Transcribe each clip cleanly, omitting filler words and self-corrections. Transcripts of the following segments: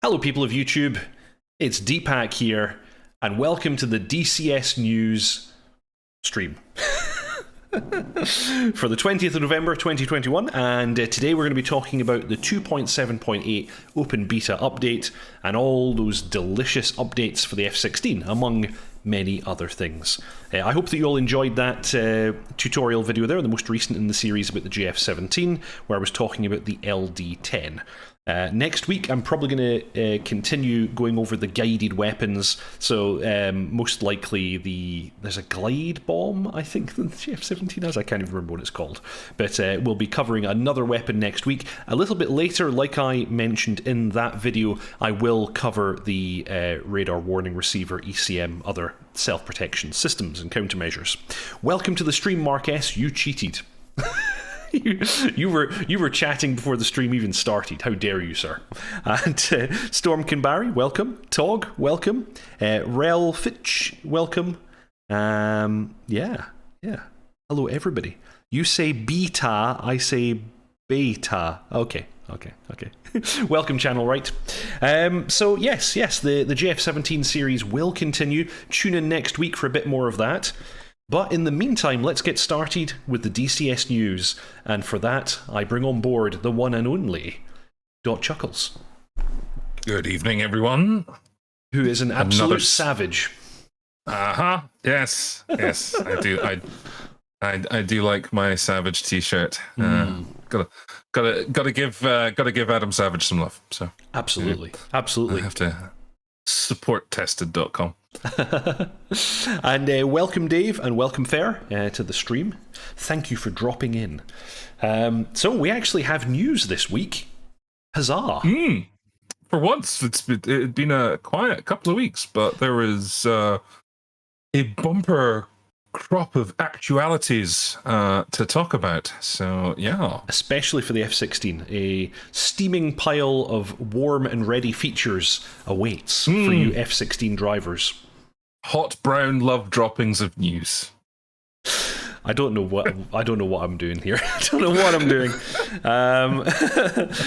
Hello people of YouTube, it's Deepak here, and welcome to the DCS News stream for the 20th of November 2021, and today we're going to be talking about the 2.7.8 Open Beta update and all those delicious updates for the F-16, among many other things. I hope that you all enjoyed that tutorial video there, the most recent in the series about the JF-17, where I was talking about the LD-10. Next week, I'm probably going to continue going over the guided weapons. So most likely there's a glide bomb, I think, that the JF-17 has. I can't even remember what it's called. But we'll be covering another weapon next week. A little bit later, like I mentioned in that video, I will cover the radar warning receiver, ECM, other self-protection systems and countermeasures. Welcome to the stream, Mark S. You cheated. You were chatting before the stream even started. How dare you, sir? And Storm Kinbarry, welcome. Tog, welcome. Rel Fitch, welcome. Yeah. Hello, everybody. You say beta, I say beta. Okay. Welcome, channel right. So yes, the JF-17 series will continue. Tune in next week for a bit more of that. But in the meantime, let's get started with the DCS news, and for that, I bring on board the one and only dotChuckles. Good evening, everyone. Who is an absolute savage. Yes, I do. I do like my Savage T-shirt. Gotta give Adam Savage some love. So absolutely. I have to support tested.com. And welcome, Dave, and welcome, Fair, to the stream. Thank you for dropping in. So we actually have news this week. Huzzah! For once, it's been a quiet couple of weeks, but there was a bumper crop of actualities to talk about. So yeah, especially for the F-16, a steaming pile of warm and ready features awaits for you F-16 drivers. Hot brown love droppings of news. I don't know what I'm doing here. I don't know what I'm doing.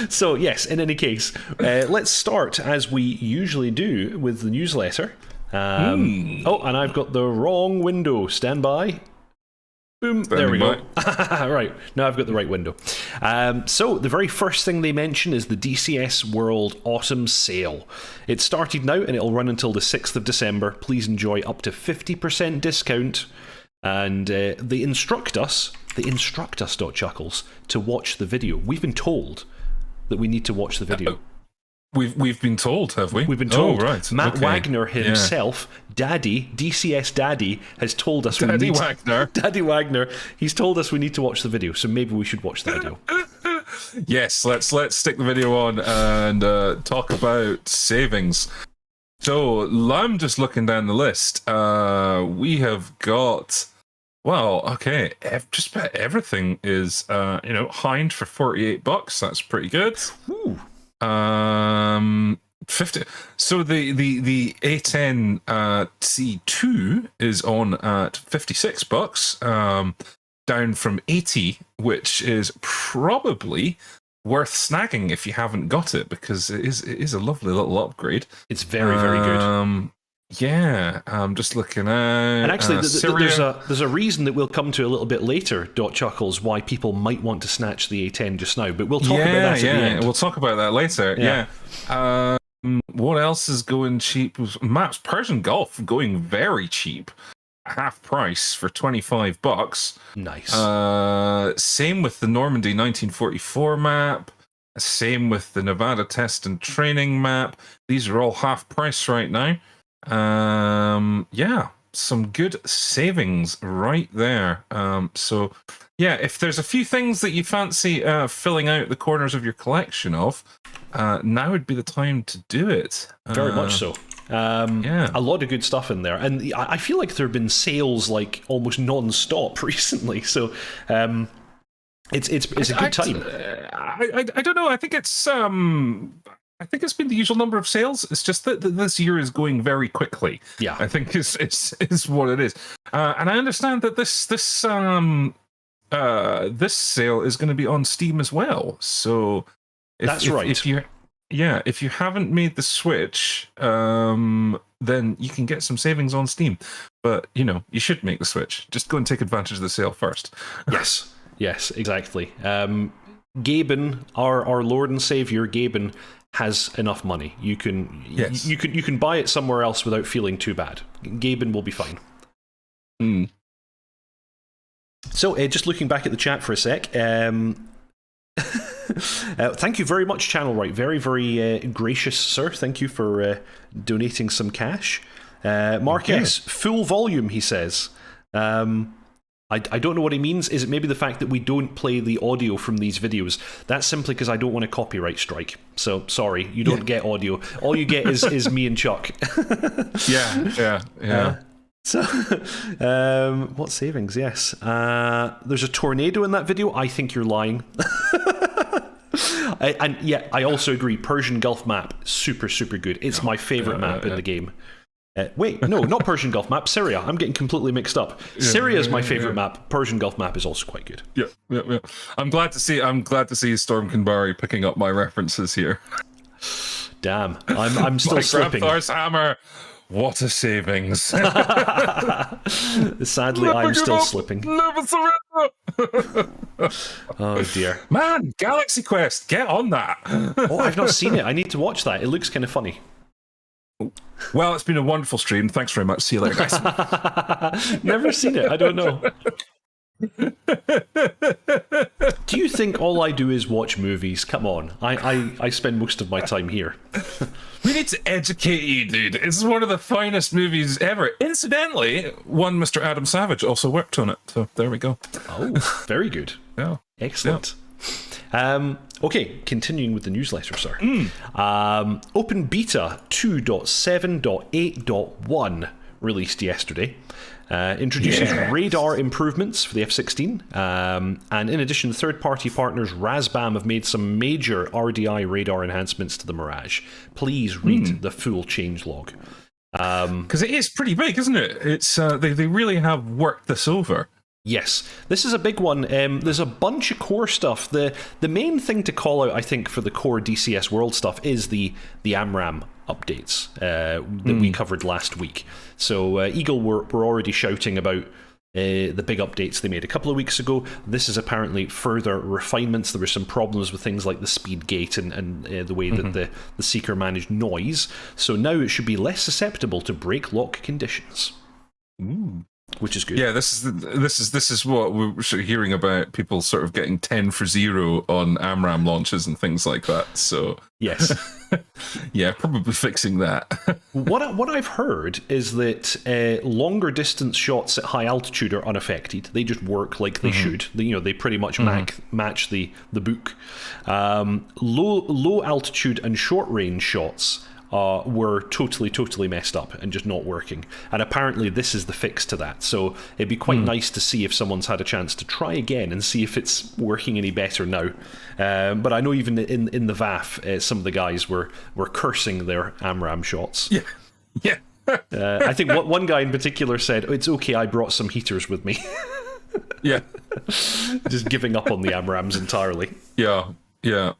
So yes, in any case, let's start as we usually do with the newsletter. Oh, and I've got the wrong window. Stand by. Boom. There we go. Right, now I've got the right window. So the very first thing they mention is the DCS World Autumn Sale. It started now and it'll run until the 6th of December. Please enjoy up to 50% discount. And they instruct us, dotChuckles, to watch the video. We've been told that we need to watch the video. We've been told, have we? We've been told. Oh, right. Matt Wagner himself, Daddy, DCS Daddy, has told us Daddy Wagner, he's told us we need to watch the video, so maybe we should watch the video. Yes, let's stick the video on and talk about savings. So, I'm just looking down the list. We have got, well, okay, just about everything is, Hind for $48. That's pretty good. Ooh. 50. So the A10 C2 is on at $56, down from 80, which is probably worth snagging if you haven't got it, because it is a lovely little upgrade. It's very good. Yeah, I'm just looking at. And actually, there's a reason that we'll come to a little bit later, dotChuckles, why people might want to snatch the A10 just now. But we'll talk about that at the end. We'll talk about that later. Yeah. What else is going cheap? Maps Persian Gulf going very cheap, half price for $25. Nice. Same with the Normandy 1944 map. Same with the Nevada Test and Training map. These are all half price right now. Yeah, some good savings right there. So yeah, if there's a few things that you fancy filling out the corners of your collection of, now would be the time to do it. Very much so. Yeah, a lot of good stuff in there, and I feel like there have been sales like almost non-stop recently. So it's a good time. I don't know. I think it's been the usual number of sales. It's just that this year is going very quickly. Yeah, I think is what it is. And I understand that this sale is going to be on Steam as well. So that's right. Yeah, if you haven't made the switch, then you can get some savings on Steam. But, you know, you should make the switch. Just go and take advantage of the sale first. Yes, exactly. Gaben, our Lord and Savior, Gaben, has enough money. You can buy it somewhere else without feeling too bad. Gaben will be fine. Mm. So, just looking back at the chat for a sec, thank you very much, Channel Right. Very, very gracious, sir. Thank you for donating some cash. Mark S, full volume, he says. I don't know what he means. Is it maybe the fact that we don't play the audio from these videos? That's simply because I don't want a copyright strike. So, sorry, you don't get audio. All you get is me and Chuck. Yeah. So, what savings? Yes. There's a tornado in that video. I think you're lying. And yeah, I also agree. Persian Gulf map, super, super good. It's my favorite map in the game. Wait, no, not Persian Gulf map. Syria. I'm getting completely mixed up. Syria is my favorite map. Persian Gulf map is also quite good. Yeah. I'm glad to see Storm Kinbari picking up my references here. Damn, I'm still slipping. Grandfather's hammer. What a savings. Sadly, I'm still slipping. Never surrender. Oh dear. Man, Galaxy Quest, get on that. Oh, I've not seen it. I need to watch that. It looks kind of funny. Well, it's been a wonderful stream. Thanks very much. See you later, guys. Never seen it. I don't know. Do you think all I do is watch movies? Come on. I spend most of my time here. We need to educate you, dude. It's one of the finest movies ever. Incidentally, one Mr. Adam Savage also worked on it. So there we go. Oh, very good. Yeah. Excellent. Yeah. Okay, continuing with the newsletter, sir. Open Beta 2.7.8.1 released yesterday. Introduces radar improvements for the F-16, and in addition, third-party partners Razbam have made some major RDI radar enhancements to the Mirage. Please read the full changelog. Because it is pretty big, isn't it? It's they really have worked this over. Yes, this is a big one. There's a bunch of core stuff. The main thing to call out, I think, for the core DCS World stuff is the AMRAM updates that we covered last week. So Eagle were already shouting about the big updates they made a couple of weeks ago. This is apparently further refinements. There were some problems with things like the speed gate and the way that the Seeker managed noise. So now it should be less susceptible to break lock conditions. Ooh. Which is good. Yeah, this is what we're sort of hearing about, people sort of getting 10 for 0 on AMRAM launches and things like that. So yes. Yeah, probably fixing that. What I've heard is that longer distance shots at high altitude are unaffected. They just work like they should. They pretty much match the book. Low altitude and short range shots were totally messed up and just not working. And apparently this is the fix to that. So it'd be quite nice to see if someone's had a chance to try again and see if it's working any better now. But I know even in the VAF, some of the guys were cursing their AMRAM shots. Yeah. I think one guy in particular said, "It's okay, I brought some heaters with me." Yeah. Just giving up on the AMRAMs entirely. Yeah. We're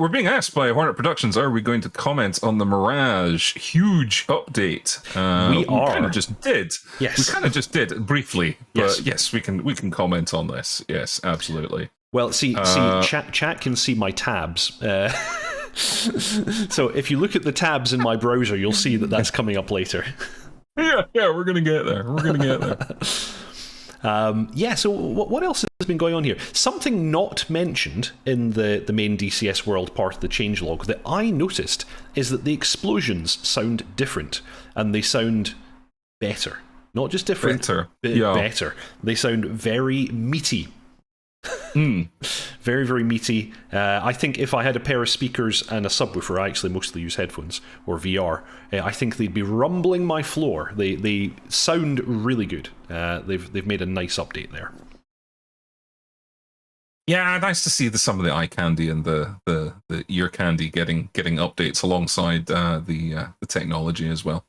being asked by Hornet Productions, are we going to comment on the Mirage huge update? We kind of just did. Yes. We kind of just did briefly. Yes. But yes, we can comment on this. Yes, absolutely. Well, see, chat can see my tabs. So if you look at the tabs in my browser, you'll see that that's coming up later. Yeah, we're gonna get there. So what else has been going on here? Something not mentioned in the main DCS World part of the changelog that I noticed is that the explosions sound different, and they sound better. Not just different, but better. They sound very meaty. Very, very meaty. I think if I had a pair of speakers and a subwoofer, I actually mostly use headphones or VR, I think they'd be rumbling my floor. They sound really good. They've made a nice update there. Yeah, nice to see some of the eye candy and the ear candy getting updates alongside the technology as well.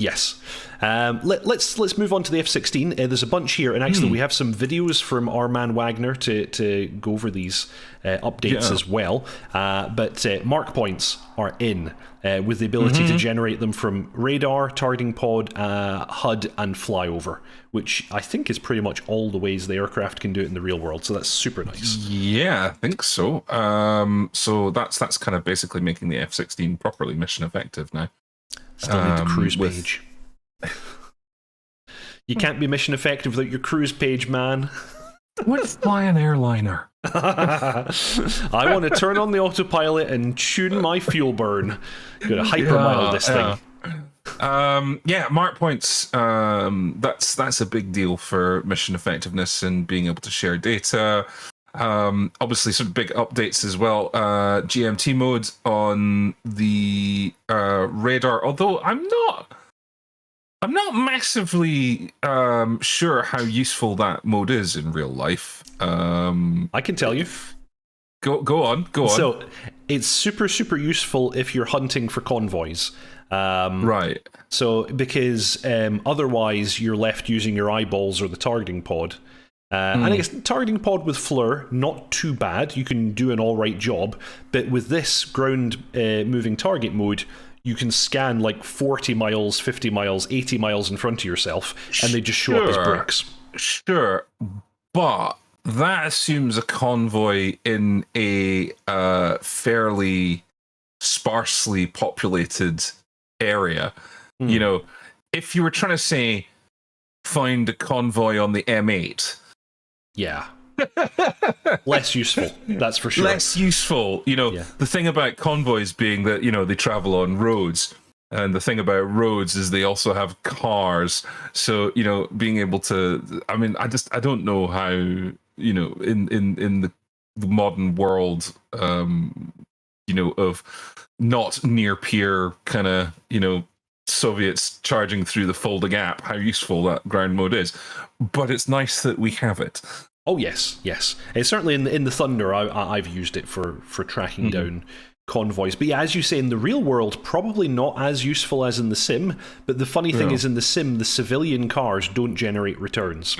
Yes. Let's move on to the F-16. There's a bunch here, and actually we have some videos from our man Wagner to go over these updates as well. But mark points are in with the ability to generate them from radar, targeting pod, HUD, and flyover, which I think is pretty much all the ways the aircraft can do it in the real world. So that's super nice. Yeah, I think so. So that's kind of basically making the F-16 properly mission effective now. Still need the cruise page. You can't be mission effective without your cruise page, man. Let's fly an airliner. I want to turn on the autopilot and tune my fuel burn. Gonna hypermile this thing. Yeah, mark points. That's a big deal for mission effectiveness and being able to share data. Obviously, some big updates as well. GMT mode on the radar. Although I'm not massively sure how useful that mode is in real life. I can tell you. Go on. So it's super useful if you're hunting for convoys. Right. So because otherwise you're left using your eyeballs or the targeting pod. And I guess targeting pod with FLIR, not too bad. You can do an alright job. But with this ground moving target mode, you can scan like 40 miles, 50 miles, 80 miles in front of yourself, and they just show up as bricks. Sure, but that assumes a convoy in a fairly sparsely populated area. You know, if you were trying to say, find a convoy on the M8... Yeah. Less useful, that's for sure. Less useful. You know, the thing about convoys being that, you know, they travel on roads. And the thing about roads is they also have cars. So, you know, being able to... I mean, I don't know how, you know, in the modern world, you know, of not near-peer kind of, you know, Soviets charging through the Fulda Gap, how useful that ground mode is. But it's nice that we have it. Oh yes. It's certainly in the Thunder, I've used it for tracking down convoys. But yeah, as you say, in the real world, probably not as useful as in the sim. But the funny thing is, in the sim, the civilian cars don't generate returns.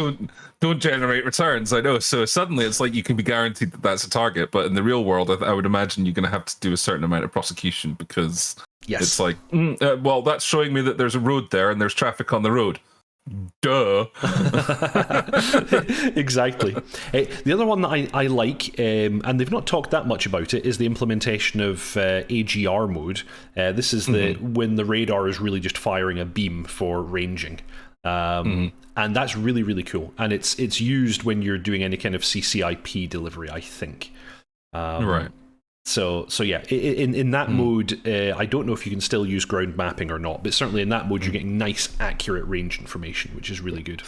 Don't generate returns, I know. So suddenly it's like you can be guaranteed that that's a target. But in the real world, I would imagine you're going to have to do a certain amount of prosecution because it's like, well, that's showing me that there's a road there and there's traffic on the road. Duh. Exactly. The other one that I like, and they've not talked that much about it, is the implementation of AGR mode. This is when the radar is really just firing a beam for ranging. And that's really cool. And it's used when you're doing any kind of CCIP delivery, I think. Right. So yeah, in that mode, I don't know if you can still use ground mapping or not, but certainly in that mode, you're getting nice, accurate range information, which is really good.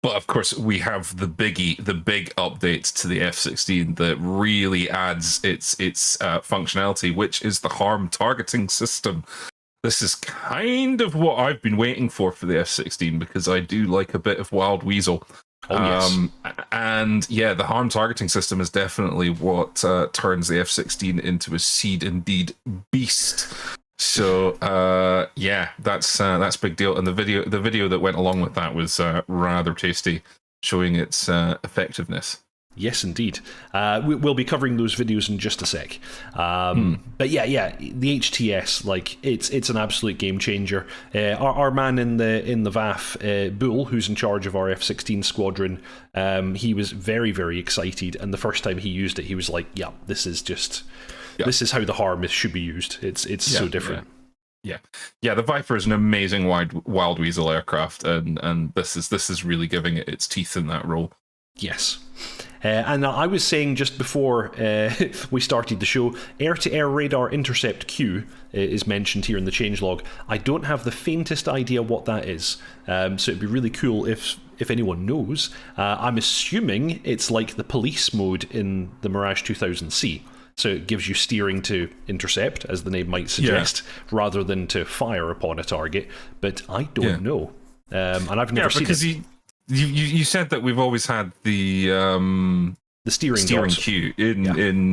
But of course, we have the big update to the F-16 that really adds its functionality, which is the harm targeting system. This is kind of what I've been waiting for the F-16 because I do like a bit of Wild Weasel. Oh, yes. And yeah, the harm targeting system is definitely what turns the F-16 into a seed indeed beast. So yeah, that's a big deal. And the video that went along with that was rather tasty, showing its effectiveness. Yes, indeed. We'll be covering those videos in just a sec. But yeah, the HTS, like it's an absolute game changer. Our man in the VAF, Bull, who's in charge of our F-16 squadron, he was very excited. And the first time he used it, he was like, "Yeah, this is how the harm should be used. It's so different." Yeah, the Viper is an amazing wild weasel aircraft, and this is really giving it its teeth in that role. Yes. And I was saying just before we started the show, air-to-air radar intercept Q is mentioned here in the changelog. I don't have the faintest idea what that is, so it'd be really cool if anyone knows. I'm assuming it's like the police mode in the Mirage 2000C. So it gives you steering to intercept, as the name might suggest, rather than to fire upon a target. But I don't know, and I've never seen it. You said that we've always had the The steering dot. cue in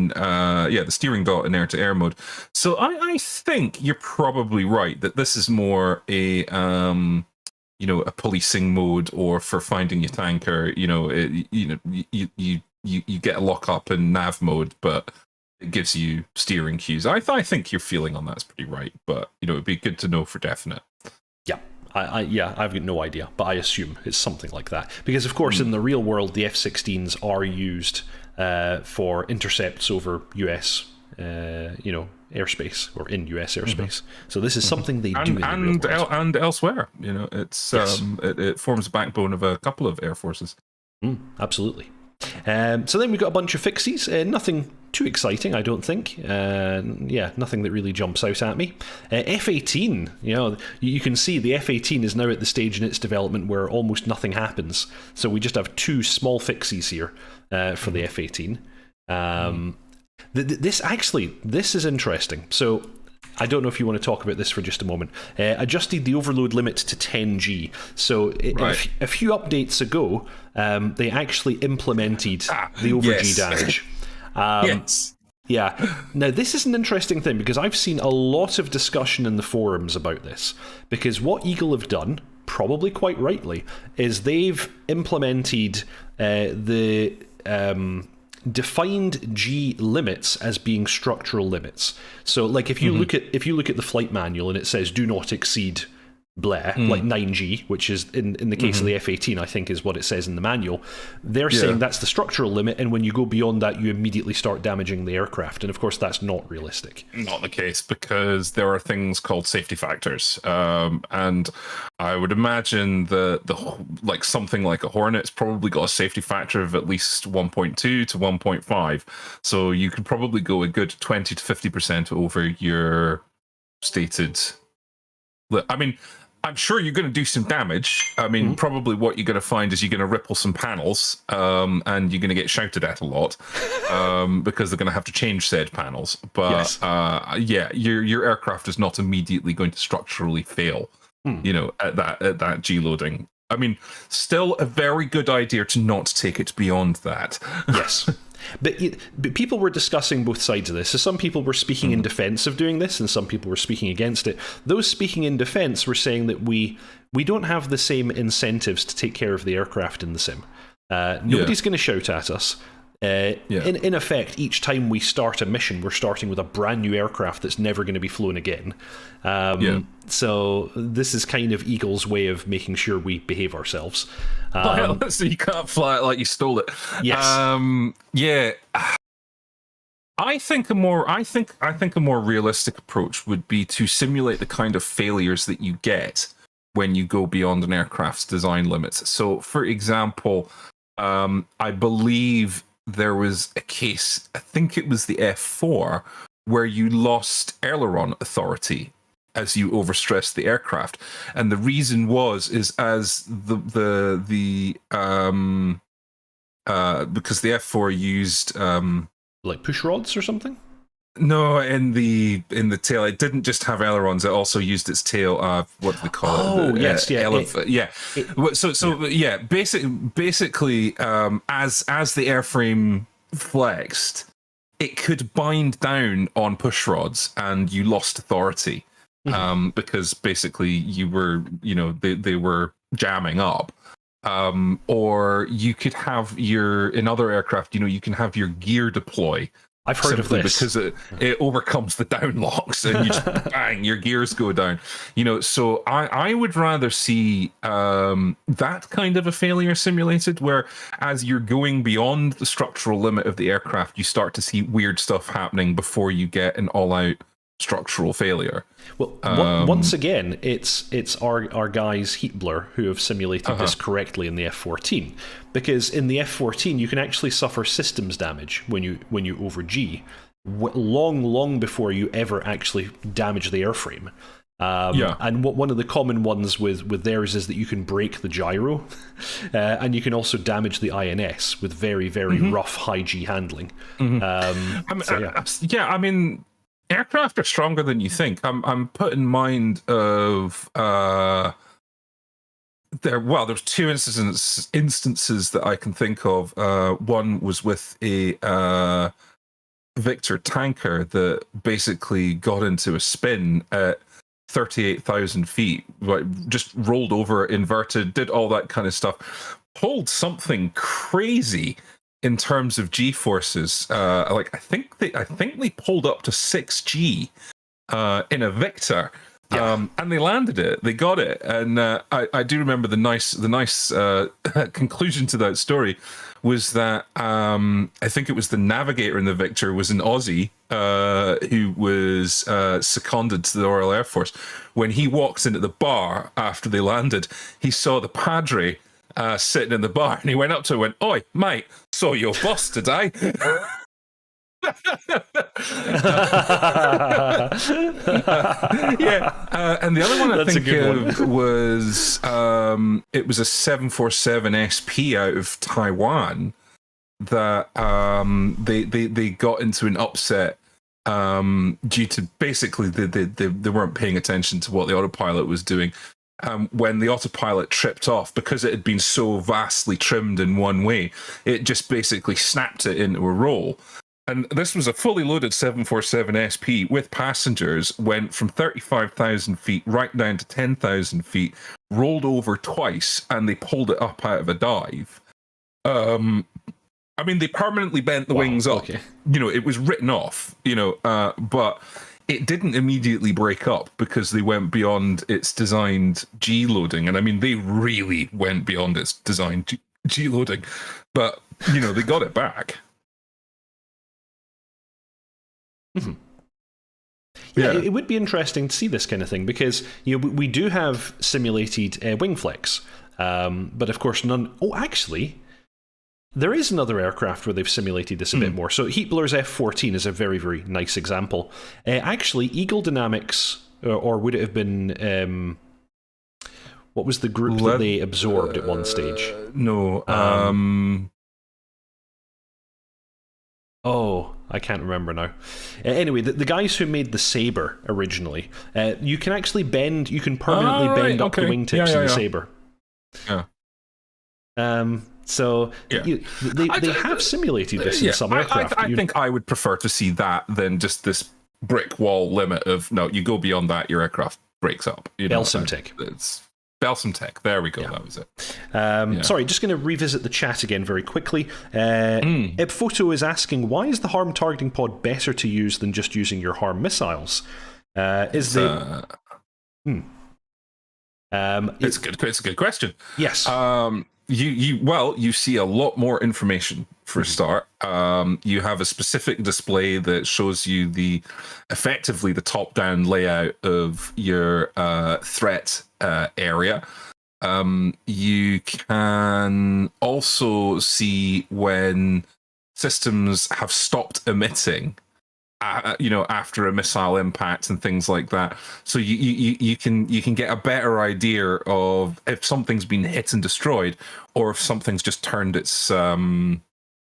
the steering dot in air-to-air mode. So I think you're probably right that this is more a a policing mode, or for finding your tanker. You get a lock up in nav mode, but it gives you steering cues. I think your feeling on that's pretty right, but it'd be good to know for definite. Yeah. I've got no idea, but I assume it's something like that. Because, of course, in the real world, the F-16s are used for intercepts over US, airspace, or in US airspace. So this is something they do in the real world. And elsewhere. It's it forms the backbone of a couple of air forces. Absolutely. So then we've got a bunch of fixes. Nothing too exciting, I don't think. Nothing that really jumps out at me. F-18, you can see the F-18 is now at the stage in its development where almost nothing happens. So we just have 2 small fixes here for the F-18. This is interesting. So I don't know if you want to talk about this for just a moment. Adjusted the overload limit to 10G. So a few updates ago, they actually implemented the over-G damage. Yes. Yeah. Now, this is an interesting thing, because I've seen a lot of discussion in the forums about this. Because what Eagle have done, probably quite rightly, is they've implemented the defined G limits as being structural limits. So, like, if you look at the flight manual and it says "do not exceed" like 9G, which is in the case of the F-18, I think is what it says in the manual. They're saying that's the structural limit, and when you go beyond that, you immediately start damaging the aircraft. And of course, that's not realistic. Not the case, because there are things called safety factors, and I would imagine like something like a Hornet's probably got a safety factor of at least 1.2 to 1.5. So you could probably go a good 20 to 50% over your stated. I mean, I'm sure you're going to do some damage. I mean, probably what you're going to find is you're going to ripple some panels, and you're going to get shouted at a lot, because they're going to have to change said panels. But your aircraft is not immediately going to structurally fail, at that G loading. I mean, still a very good idea to not take it beyond that. Yes. But people were discussing both sides of this. So some people were speaking in defense of doing this, and some people were speaking against it. Those speaking in defense were saying that we don't have the same incentives to take care of the aircraft in the sim. Nobody's going to shout at us. In effect, each time we start a mission, we're starting with a brand new aircraft that's never going to be flown again. So this is kind of Eagle's way of making sure we behave ourselves. So you can't fly it like you stole it. Yes. I think a more realistic approach would be to simulate the kind of failures that you get when you go beyond an aircraft's design limits. So, for example, I believe there was a case, I think it was the F4, where you lost aileron authority as you overstressed the aircraft, and the reason is as because the F4 used like push rods or something. No, in the tail, it didn't just have ailerons; it also used its tail. What do they call it? Basically, as the airframe flexed, it could bind down on push rods, and you lost authority because basically you were, they were jamming up. Or you could have in other aircraft, you can have your gear deploy. I've heard of this because it overcomes the down locks, and you just bang, your gears go down. So I would rather see that kind of a failure simulated, where as you're going beyond the structural limit of the aircraft, you start to see weird stuff happening before you get an all-out structural failure. Well, once again, it's our guys Heatblur who have simulated this correctly in the F-14, because in the F-14 you can actually suffer systems damage when you over G, long before you ever actually damage the airframe. And one of the common ones with theirs is that you can break the gyro, and you can also damage the INS with very, very rough high G handling. I mean, aircraft are stronger than you think. I'm put in mind of there's two instances that I can think of. One was with a Victor tanker that basically got into a spin at 38,000 feet, like just rolled over, inverted, did all that kind of stuff, pulled something crazy in terms of G forces. Like I think they pulled up to 6G in a Victor. Yeah. And they landed it. They got it, and I do remember the nice conclusion to that story was that I think it was the navigator in the Victor was an Aussie who was seconded to the Royal Air Force. When he walked into the bar after they landed, he saw the Padre sitting in the bar, and he went up to him and went, "Oi, mate, saw your boss today." And the other one I think of was it was a 747 SP out of Taiwan that they got into an upset due to basically they weren't paying attention to what the autopilot was doing. When the autopilot tripped off, because it had been so vastly trimmed in one way, it just basically snapped it into a roll. And this was a fully loaded 747 SP with passengers, went from 35,000 feet right down to 10,000 feet, rolled over twice, and they pulled it up out of a dive. I mean, they permanently bent the wings up. Okay. You know, it was written off, you know, but it didn't immediately break up because they went beyond its designed G loading. And I mean, they really went beyond its designed G loading. But, you know, they got it back. Mm-hmm. Yeah, it would be interesting to see this kind of thing because we do have simulated wing flicks, but of course none. Oh, actually, there is another aircraft where they've simulated this a bit more. So Heatblur's F-14 is a very, very nice example. Actually, Eagle Dynamics, or would it have been? What was the group that they absorbed at one stage? No. Oh, I can't remember now. Anyway, the guys who made the Sabre originally, you can actually bend, you can permanently bend up the wingtips in the Sabre. Yeah. So they have simulated this in some aircraft. I think I would prefer to see that than just this brick wall limit of, no, you go beyond that, your aircraft breaks up. Belsimtech. It's Belsimtech. There we go. That was it. Sorry, just going to revisit the chat again very quickly. Ibphoto is asking, why is the harm targeting pod better to use than just using your harm missiles? It's a good question. Yes. You see a lot more information for a start. You have a specific display that shows you effectively the top-down layout of your threat area. You can also see when systems have stopped emitting, after a missile impact and things like that. So you can get a better idea of if something's been hit and destroyed, or if something's just turned its turned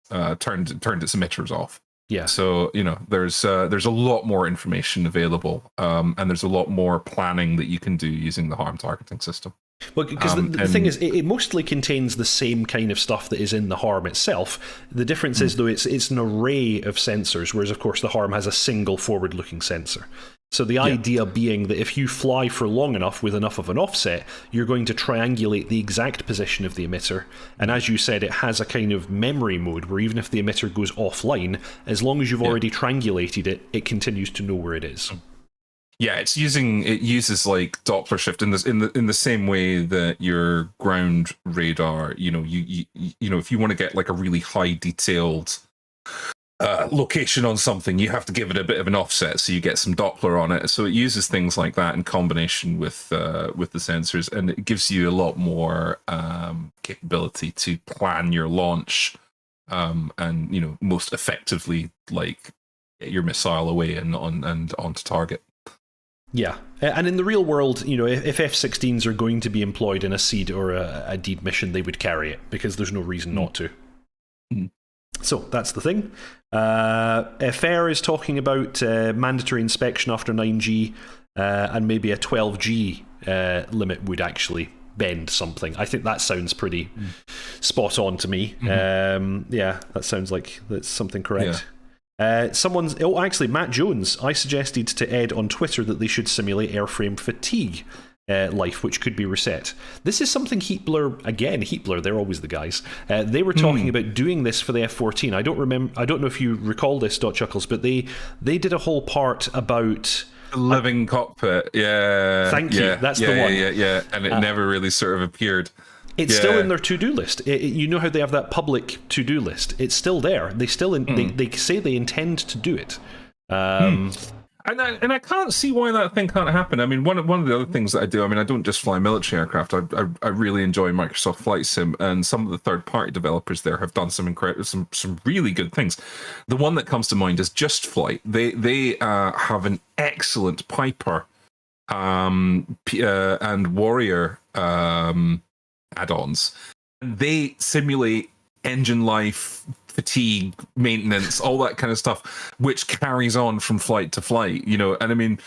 its emitters off. Yeah. So there's a lot more information available, and there's a lot more planning that you can do using the harm targeting system. Well, because the thing is, it mostly contains the same kind of stuff that is in the harm itself. The difference is, though, it's an array of sensors, whereas, of course, the harm has a single forward-looking sensor. So the idea being that if you fly for long enough with enough of an offset, you're going to triangulate the exact position of the emitter. And as you said, it has a kind of memory mode where even if the emitter goes offline, as long as you've already triangulated it, it continues to know where it is. Yeah, it uses like Doppler shift in the same way that your ground radar, if you want to get like a really high detailed location on something, you have to give it a bit of an offset so you get some Doppler on it. So it uses things like that in combination with the sensors, and it gives you a lot more capability to plan your launch and most effectively like get your missile away and onto target. Yeah, and in the real world, if F-16s are going to be employed in a SEED or a DEED mission, they would carry it, because there's no reason not to. So, that's the thing. FAIR is talking about mandatory inspection after 9G, and maybe a 12G limit would actually bend something. I think that sounds pretty spot on to me. Yeah, that sounds like that's something correct. Actually, Matt Jones, I suggested to Ed on Twitter that they should simulate airframe fatigue life, which could be reset. This is something Heatblur, they're always the guys. They were talking about doing this for the F-14. I don't know if you recall this, dotChuckles, but they did a whole part about the living cockpit. Yeah. Thank you. That's the one. Yeah. And it never really sort of appeared. It's still in their to-do list. You know how they have that public to-do list? It's still there. They still they say they intend to do it. And I can't see why that thing can't happen. I mean, one of the other things that I do, I mean, I don't just fly military aircraft. I really enjoy Microsoft Flight Sim, and some of the third-party developers there have done some really good things. The one that comes to mind is Just Flight. They have an excellent Piper and Warrior add-ons. They simulate engine life, fatigue, maintenance, all that kind of stuff, which carries on from flight to flight, and I mean,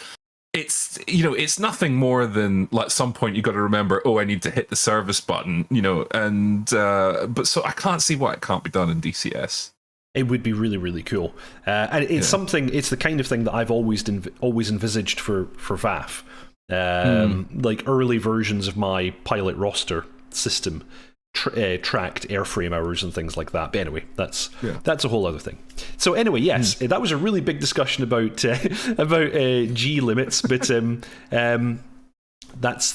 it's nothing more than, like, at some point you got to remember, I need to hit the service button, but so I can't see why it can't be done in DCS. It would be really, really cool. And it's it's the kind of thing that I've always envisaged for VAF. Like early versions of my pilot roster system tracked airframe hours and things like that. But anyway, that's a whole other thing. So anyway, yes, that was a really big discussion about G limits, but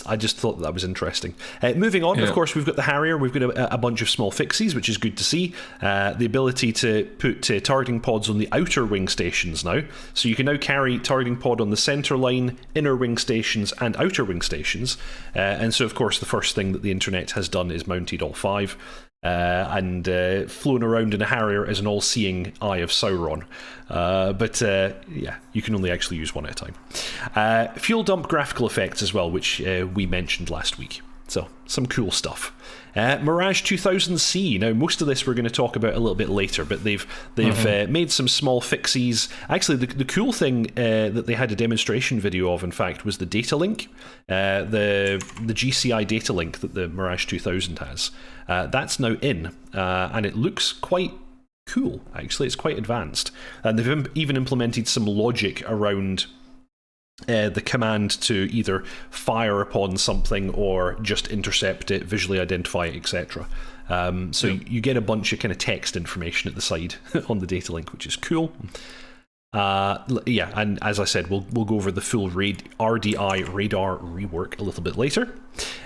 I just thought that was interesting. Moving on, of course, we've got the Harrier. We've got a bunch of small fixies, which is good to see. The ability to put targeting pods on the outer wing stations now. So you can now carry targeting pod on the center line, inner wing stations, and outer wing stations. And so, of course, the first thing that the internet has done is mounted all 5. And flown around in a Harrier as an all-seeing eye of Sauron. But you can only actually use one at a time. Fuel dump graphical effects as well, which we mentioned last week. So, some cool stuff. Mirage 2000C. Now, most of this we're going to talk about a little bit later, but they've made some small fixies. Actually, the cool thing that they had a demonstration video of, in fact, was the data link. The GCI data link that the Mirage 2000 has. That's now in, and it looks quite cool, actually. It's quite advanced. And they've even implemented some logic around the command to either fire upon something or just intercept it, visually identify it, etc. So you get a bunch of kind of text information at the side on the data link, which is cool. And as I said, we'll go over the full RDI radar rework a little bit later.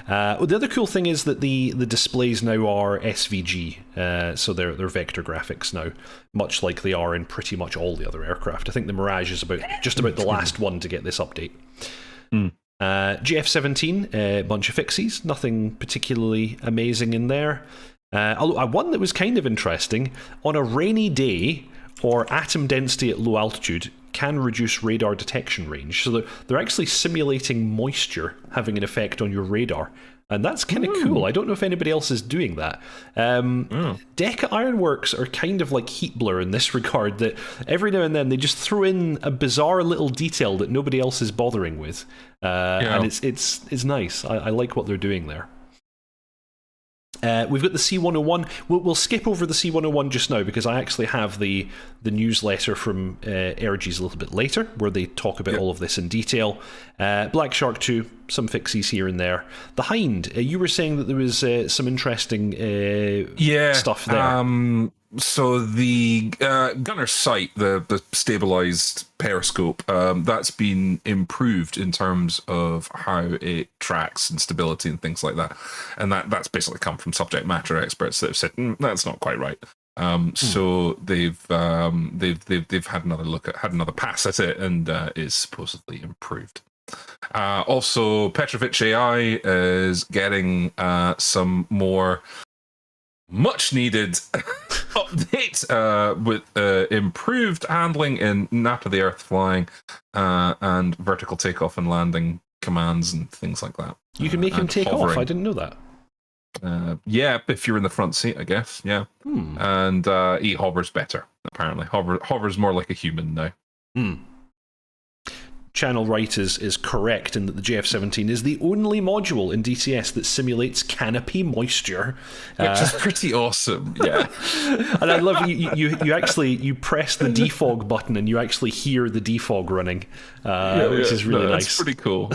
The other cool thing is that the displays now are SVG, so they're vector graphics now, much like they are in pretty much all the other aircraft. I think the Mirage is just about the last one to get this update. GF-17, a bunch of fixies, nothing particularly amazing in there. One that was kind of interesting, on a rainy day or atom density at low altitude, can reduce radar detection range. So they're actually simulating moisture having an effect on your radar. And that's kind of cool. I don't know if anybody else is doing that. Deca Ironworks are kind of like Heatblur in this regard, that every now and then they just throw in a bizarre little detail that nobody else is bothering with. And it's nice. I like what they're doing there. We've got the C101. We'll skip over the C101 just now because I actually have the newsletter from Airg's a little bit later where they talk about all of this in detail. Black Shark 2, some fixies here and there. The Hind, you were saying that there was some interesting stuff there. So the gunner sight, the stabilized periscope, that's been improved in terms of how it tracks and stability and things like that, and that's basically come from subject matter experts that have said that's not quite right. So they've had another pass at it, and is supposedly improved. Also, Petrovich AI is getting some more much needed update with improved handling in Napa the Earth flying and vertical takeoff and landing commands and things like that. You can make him take off. I didn't know that. If you're in the front seat, I guess. And he hovers better. Apparently, hovers more like a human now. Channel Right is correct in that the JF-17 is the only module in DCS that simulates canopy moisture, which is pretty awesome. Yeah, and I love you actually press the defog button and you actually hear the defog running, which is really nice. That's pretty cool.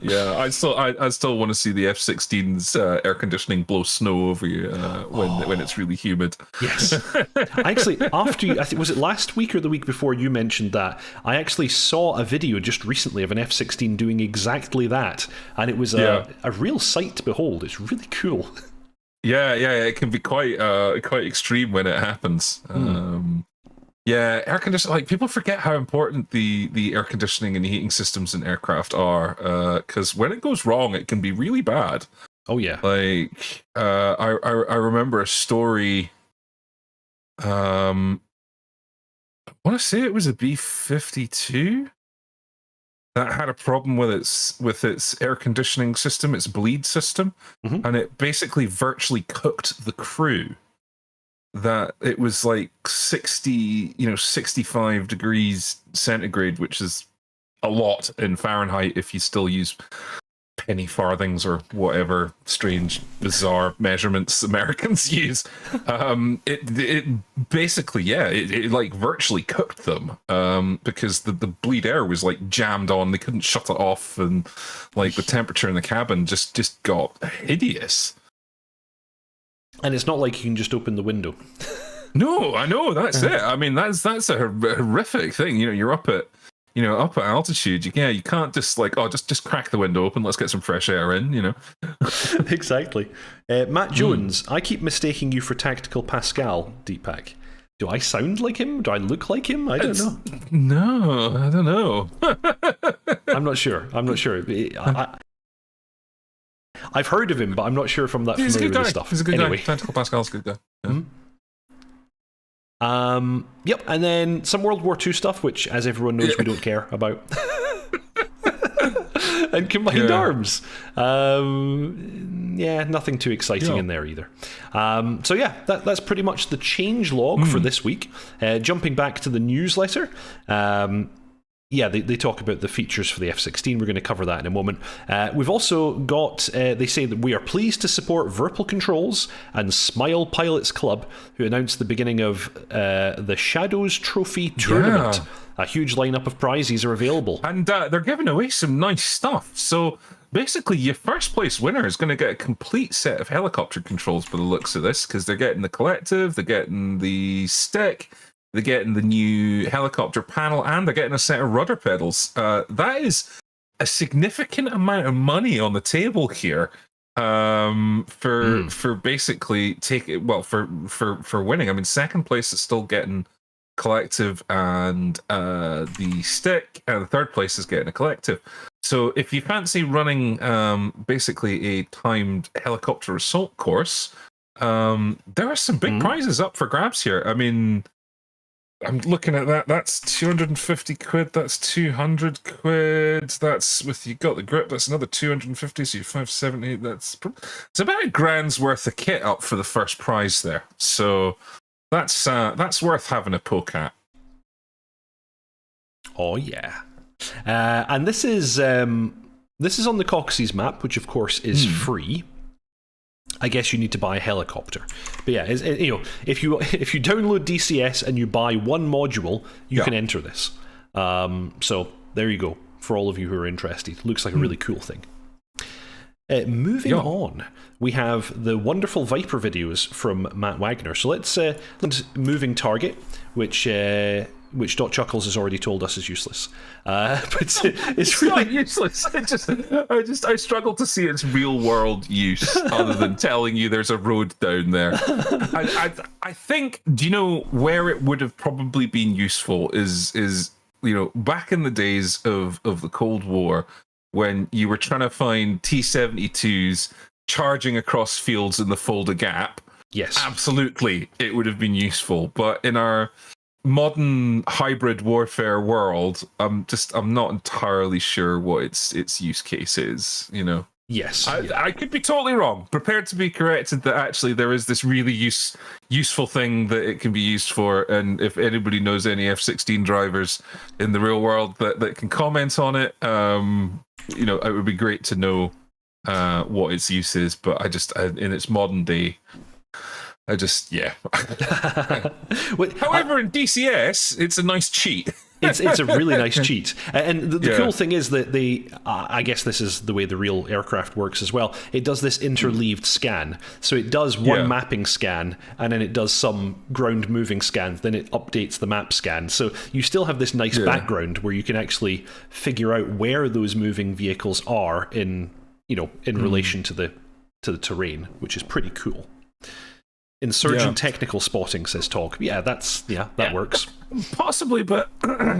Yeah. I still want to see the F-16's air conditioning blow snow over you when it's really humid. Yes, actually, after I think was it last week or the week before you mentioned that, I actually saw a video just recently of an F-16 doing exactly that, and it was a real sight to behold. It's really cool. Yeah, it can be quite extreme when it happens. Yeah, air conditioning. Like, people forget how important the air conditioning and heating systems in aircraft are, because when it goes wrong, it can be really bad. Oh yeah. Like, I remember a story. I want to say it was a B-52 that had a problem with its air conditioning system, its bleed system, and it basically virtually cooked the crew. That it was like 65 degrees centigrade, which is a lot in Fahrenheit if you still use penny farthings or whatever strange, bizarre measurements Americans use. It basically, it like virtually cooked them, because the bleed air was like jammed on. They couldn't shut it off, and like the temperature in the cabin just got hideous. And it's not like you can just open the window. No, I know, that's it. I mean, that's a horrific thing. You're up at altitude. You can't just like, just crack the window open. Let's get some fresh air in. Exactly. Matt Jones, I keep mistaking you for Tactical Pascal, Deepak. Do I sound like him? Do I look like him? I don't know. No, I don't know. I'm not sure. I've heard of him, but I'm not sure if I'm that familiar with his stuff. He's a good guy. Tactical Pascal's a good guy. Yeah. Yep, and then some World War II stuff, which, as everyone knows, we don't care about. And combined arms. Nothing too exciting in there either. That's pretty much the change log for this week. Jumping back to the newsletter. They talk about the features for the F-16. We're going to cover that in a moment. We've also got, they say that we are pleased to support Verpal Controls and Smile Pilots Club, who announced the beginning of the Shadows Trophy Tournament. Yeah. A huge lineup of prizes are available. And they're giving away some nice stuff. So basically, your first place winner is going to get a complete set of helicopter controls by the looks of this, because they're getting the collective, they're getting the stick, they're getting the new helicopter panel, and they're getting a set of rudder pedals. That is a significant amount of money on the table here for basically for winning. I mean, second place is still getting collective and the stick, and the third place is getting a collective. So if you fancy running basically a timed helicopter assault course, there are some big prizes up for grabs here. I mean, I'm looking at that. That's 250 quid. That's 200 quid. That's with you got the grip. That's another 250. So you're 570. It's about $1,000's worth of kit up for the first prize there. So that's worth having a poke at. Oh yeah, and this is on the Coxey's map, which of course is free. I guess you need to buy a helicopter, but yeah, if you download DCS and you buy one module, you can enter this. So there you go for all of you who are interested. Looks like a really cool thing. Moving on, we have the wonderful Viper videos from Matt Wagner. So let's moving target, which dotChuckles has already told us is useless. But it's really not useless. I struggle to see its real world use other than telling you there's a road down there. I think, do you know where it would have probably been useful is back in the days of the Cold War, when you were trying to find T-72s charging across fields in the Fulda Gap. Yes, absolutely, it would have been useful. But in our modern hybrid warfare world, I'm not entirely sure what its use case is. Yes. I could be totally wrong. Prepared to be corrected that actually there is this really useful thing that it can be used for. And if anybody knows any F-16 drivers in the real world that can comment on it, it would be great to know what its use is. But in its modern day, However, in DCS, it's a nice cheat. It's a really nice cheat. And the cool thing is that I guess this is the way the real aircraft works as well. It does this interleaved scan. So it does one mapping scan, and then it does some ground moving scans, then it updates the map scan. So you still have this nice background where you can actually figure out where those moving vehicles are in relation to the terrain, which is pretty cool. Insurgent technical spotting, says Tog. That works. Possibly, but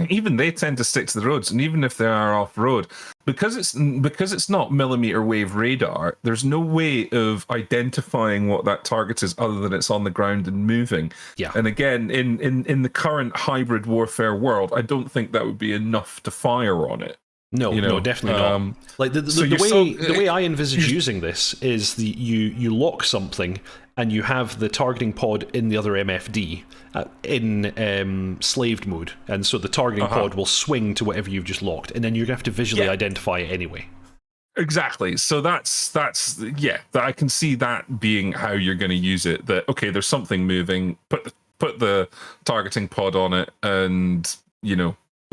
even they tend to stick to the roads, and even if they are off road, because it's not millimeter wave radar, there's no way of identifying what that target is other than it's on the ground and moving. Yeah. And again, in the current hybrid warfare world, I don't think that would be enough to fire on it. No, definitely not. Like the way I envisage using this is you lock something and you have the targeting pod in the other MFD in slaved mode, and so the targeting pod will swing to whatever you've just locked, and then you're gonna have to visually identify it anyway. Exactly. So that's I can see that being how you're going to use it. That there's something moving. Put the targeting pod on it, and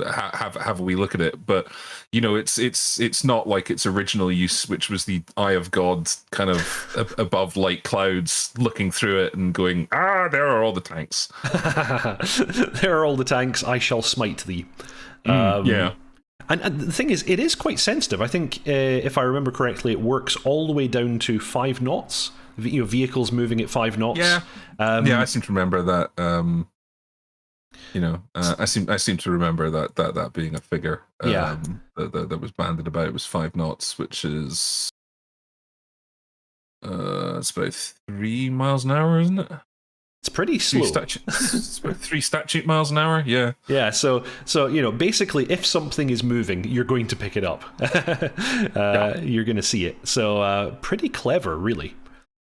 have a wee look at it. But it's not like its original use, which was the eye of God kind of above light clouds, looking through it and going, there are all the tanks. There are all the tanks. I shall smite thee. And the thing is, it is quite sensitive. I think, if I remember correctly, it works all the way down to 5 knots. Vehicles moving at 5 knots. Yeah, I seem to remember that. I seem to remember that being a figure. That was banded about. It was 5 knots, which is it's about 3 miles an hour, isn't it? It's pretty slow. It's about 3 statute miles an hour. Yeah. Yeah. So basically, if something is moving, you're going to pick it up. You're going to see it. So pretty clever, really.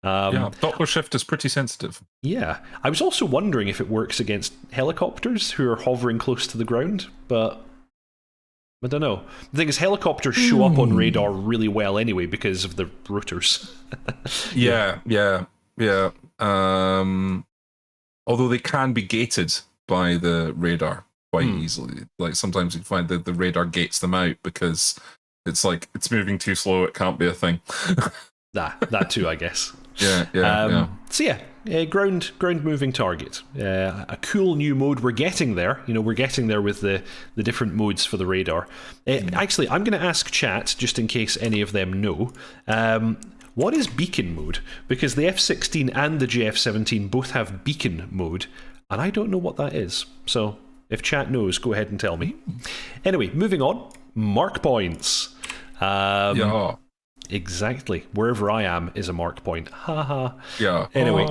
Doppler shift is pretty sensitive. Yeah. I was also wondering if it works against helicopters who are hovering close to the ground, but I don't know. The thing is, helicopters show up on radar really well anyway because of the rotors. Yeah. Although they can be gated by the radar quite easily. Like sometimes you find that the radar gates them out because it's like it's moving too slow. It can't be a thing. That too, I guess. Yeah. So ground moving target. A cool new mode. We're getting there. We're getting there with the different modes for the radar. Actually, I'm going to ask chat just in case any of them know. What is beacon mode? Because the F-16 and the JF-17 both have beacon mode, and I don't know what that is. So if chat knows, go ahead and tell me. Anyway, moving on. Mark points. Exactly. Wherever I am is a mark point. Ha. Yeah. Anyway.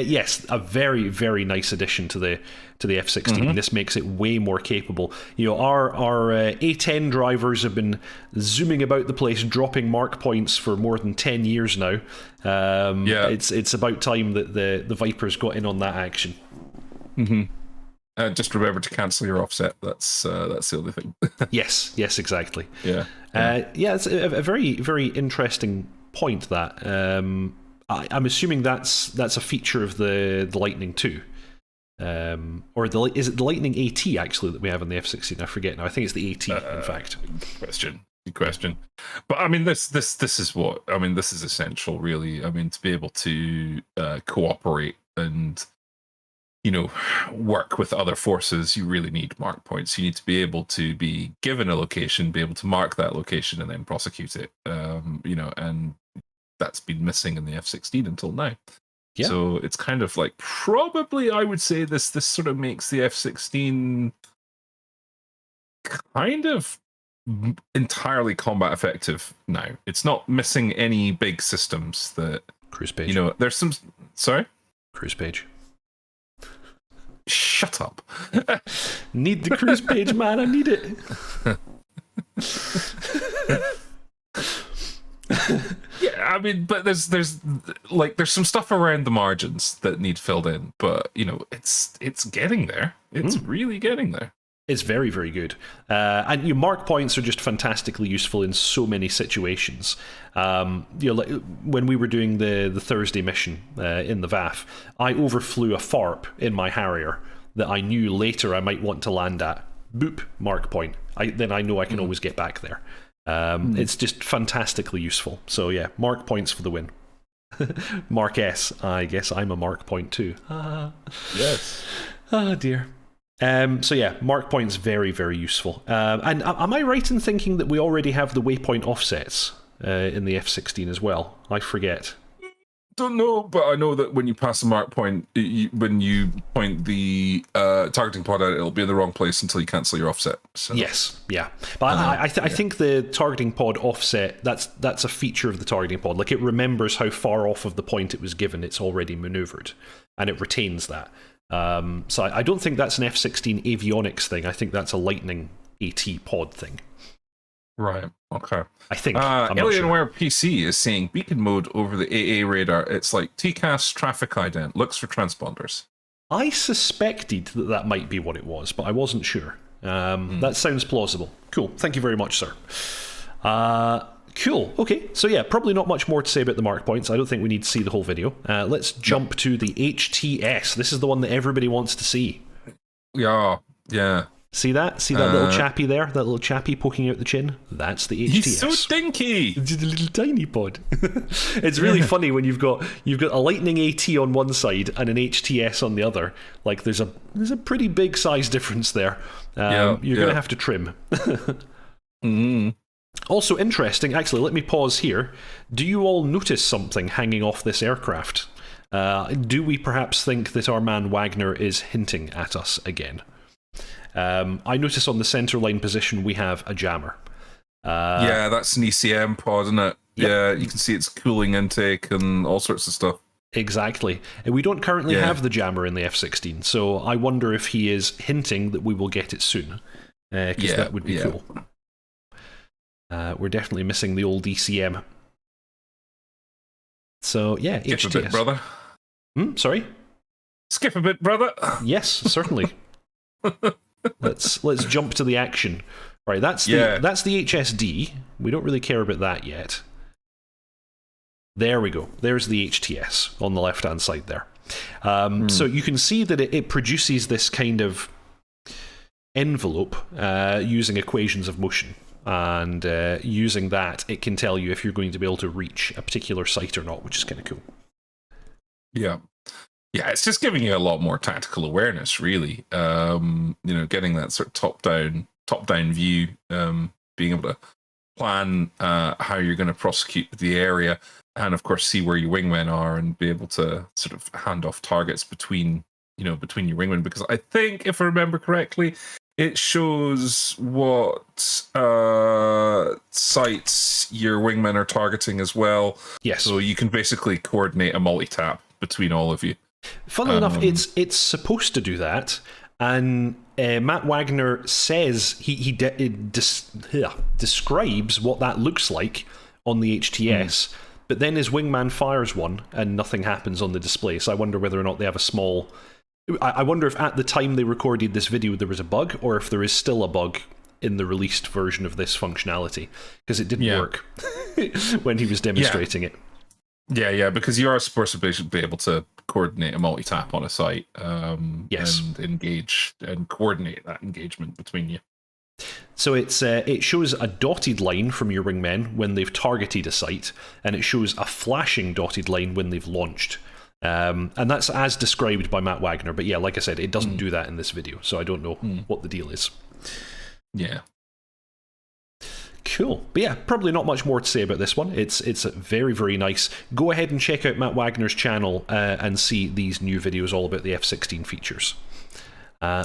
Yes, a very, very nice addition to the F-16. This makes it way more capable. Our A10 drivers have been zooming about the place, dropping mark points for more than 10 years now. It's about time that the Vipers got in on that action. Just remember to cancel your offset. That's the only thing. Yes, exactly. Yeah. It's a very, very interesting point. That I'm assuming that's a feature of the Lightning 2, or is it the Lightning AT actually that we have on the F-16? I forget now. I think it's the AT. In fact, good question. But I mean, this is what I mean. This is essential, really. I mean, to be able to cooperate and work with other forces, you really need mark points. You need to be able to be given a location, be able to mark that location, and then prosecute it. And that's been missing in the F-16 until now. Yeah. So it's kind of like probably I would say this sort of makes the F-16 kind of entirely combat effective now. It's not missing any big systems that cruise page. There's some. Sorry, cruise page. Shut up. Need the cruise page, man. I need it. Yeah, I mean, but there's some stuff around the margins that need filled in, but it's getting there. It's really getting there. It's very, very good. And your mark points are just fantastically useful in so many situations. Like when we were doing the Thursday mission in the VAF, I overflew a FARP in my Harrier that I knew later I might want to land at. Boop, mark point. Then I know I can always get back there. It's just fantastically useful. So yeah, mark points for the win. Mark S. I guess I'm a mark point too. Yes. Oh dear. So yeah, mark points very, very useful. And am I right in thinking that we already have the waypoint offsets in the F-16 as well? I forget. Don't know, but I know that when you pass a mark point, when you point the targeting pod out, it'll be in the wrong place until you cancel your offset. So. Yes, yeah. But I think the targeting pod offset, that's a feature of the targeting pod. Like, it remembers how far off of the point it was given it's already maneuvered, and it retains that. So I don't think that's an F-16 avionics thing. I think that's a Lightning AT pod thing. Right. Okay. I think. Alienware PC is saying beacon mode over the AA radar. It's like TCAS traffic ident. Looks for transponders. I suspected that might be what it was, but I wasn't sure. That sounds plausible. Cool. Thank you very much, sir. Cool. Okay. So yeah, probably not much more to say about the mark points. I don't think we need to see the whole video. Let's jump to the HTS. This is the one that everybody wants to see. Yeah. Yeah. See that? See that little chappy there? That little chappy poking out the chin? That's the HTS. He's so dinky! Just a little tiny pod. It's really funny when you've got a Lightning AT on one side and an HTS on the other. Like, there's a pretty big size difference there. You're going to have to trim. Also interesting, actually, let me pause here. Do you all notice something hanging off this aircraft? Do we perhaps think that our man Wagner is hinting at us again? I notice on the centerline position we have a jammer. Yeah, that's an ECM pod, isn't it? Yep. Yeah, you can see its cooling intake and all sorts of stuff. Exactly. And we don't currently have the jammer in the F-16, so I wonder if he is hinting that we will get it soon, because that would be cool. We're definitely missing the old ECM. So, yeah, Skip HTS. a bit, brother. Sorry? Skip a bit, brother. Yes, certainly. Let's jump to the action. Right, that's the HSD. We don't really care about that yet. There we go. There's the HTS on the left-hand side there. So you can see that it produces this kind of envelope using equations of motion. And using that, it can tell you if you're going to be able to reach a particular site or not, which is kind of cool. Yeah. Yeah, it's just giving you a lot more tactical awareness, really. Getting that sort of top-down view, being able to plan how you're going to prosecute the area, and of course see where your wingmen are, and be able to sort of hand off targets between your wingmen. Because I think, if I remember correctly, it shows what sites your wingmen are targeting as well. Yes. So you can basically coordinate a multi-tap between all of you. Funnily enough, it's supposed to do that, and Matt Wagner says he describes what that looks like on the HTS, but then his wingman fires one and nothing happens on the display. So I wonder whether or not they have a small... I wonder if at the time they recorded this video there was a bug, or if there is still a bug in the released version of this functionality, because it didn't work when he was demonstrating it. Yeah, because you are supposed to be able to coordinate a multi-tap on a site, and engage and coordinate that engagement between you. So it shows a dotted line from your wingmen when they've targeted a site, and it shows a flashing dotted line when they've launched. And that's as described by Matt Wagner, but yeah, like I said, it doesn't do that in this video, so I don't know what the deal is. Yeah. Cool. But yeah, probably not much more to say about this one. It's very, very nice. Go ahead and check out Matt Wagner's channel and see these new videos all about the F-16 features.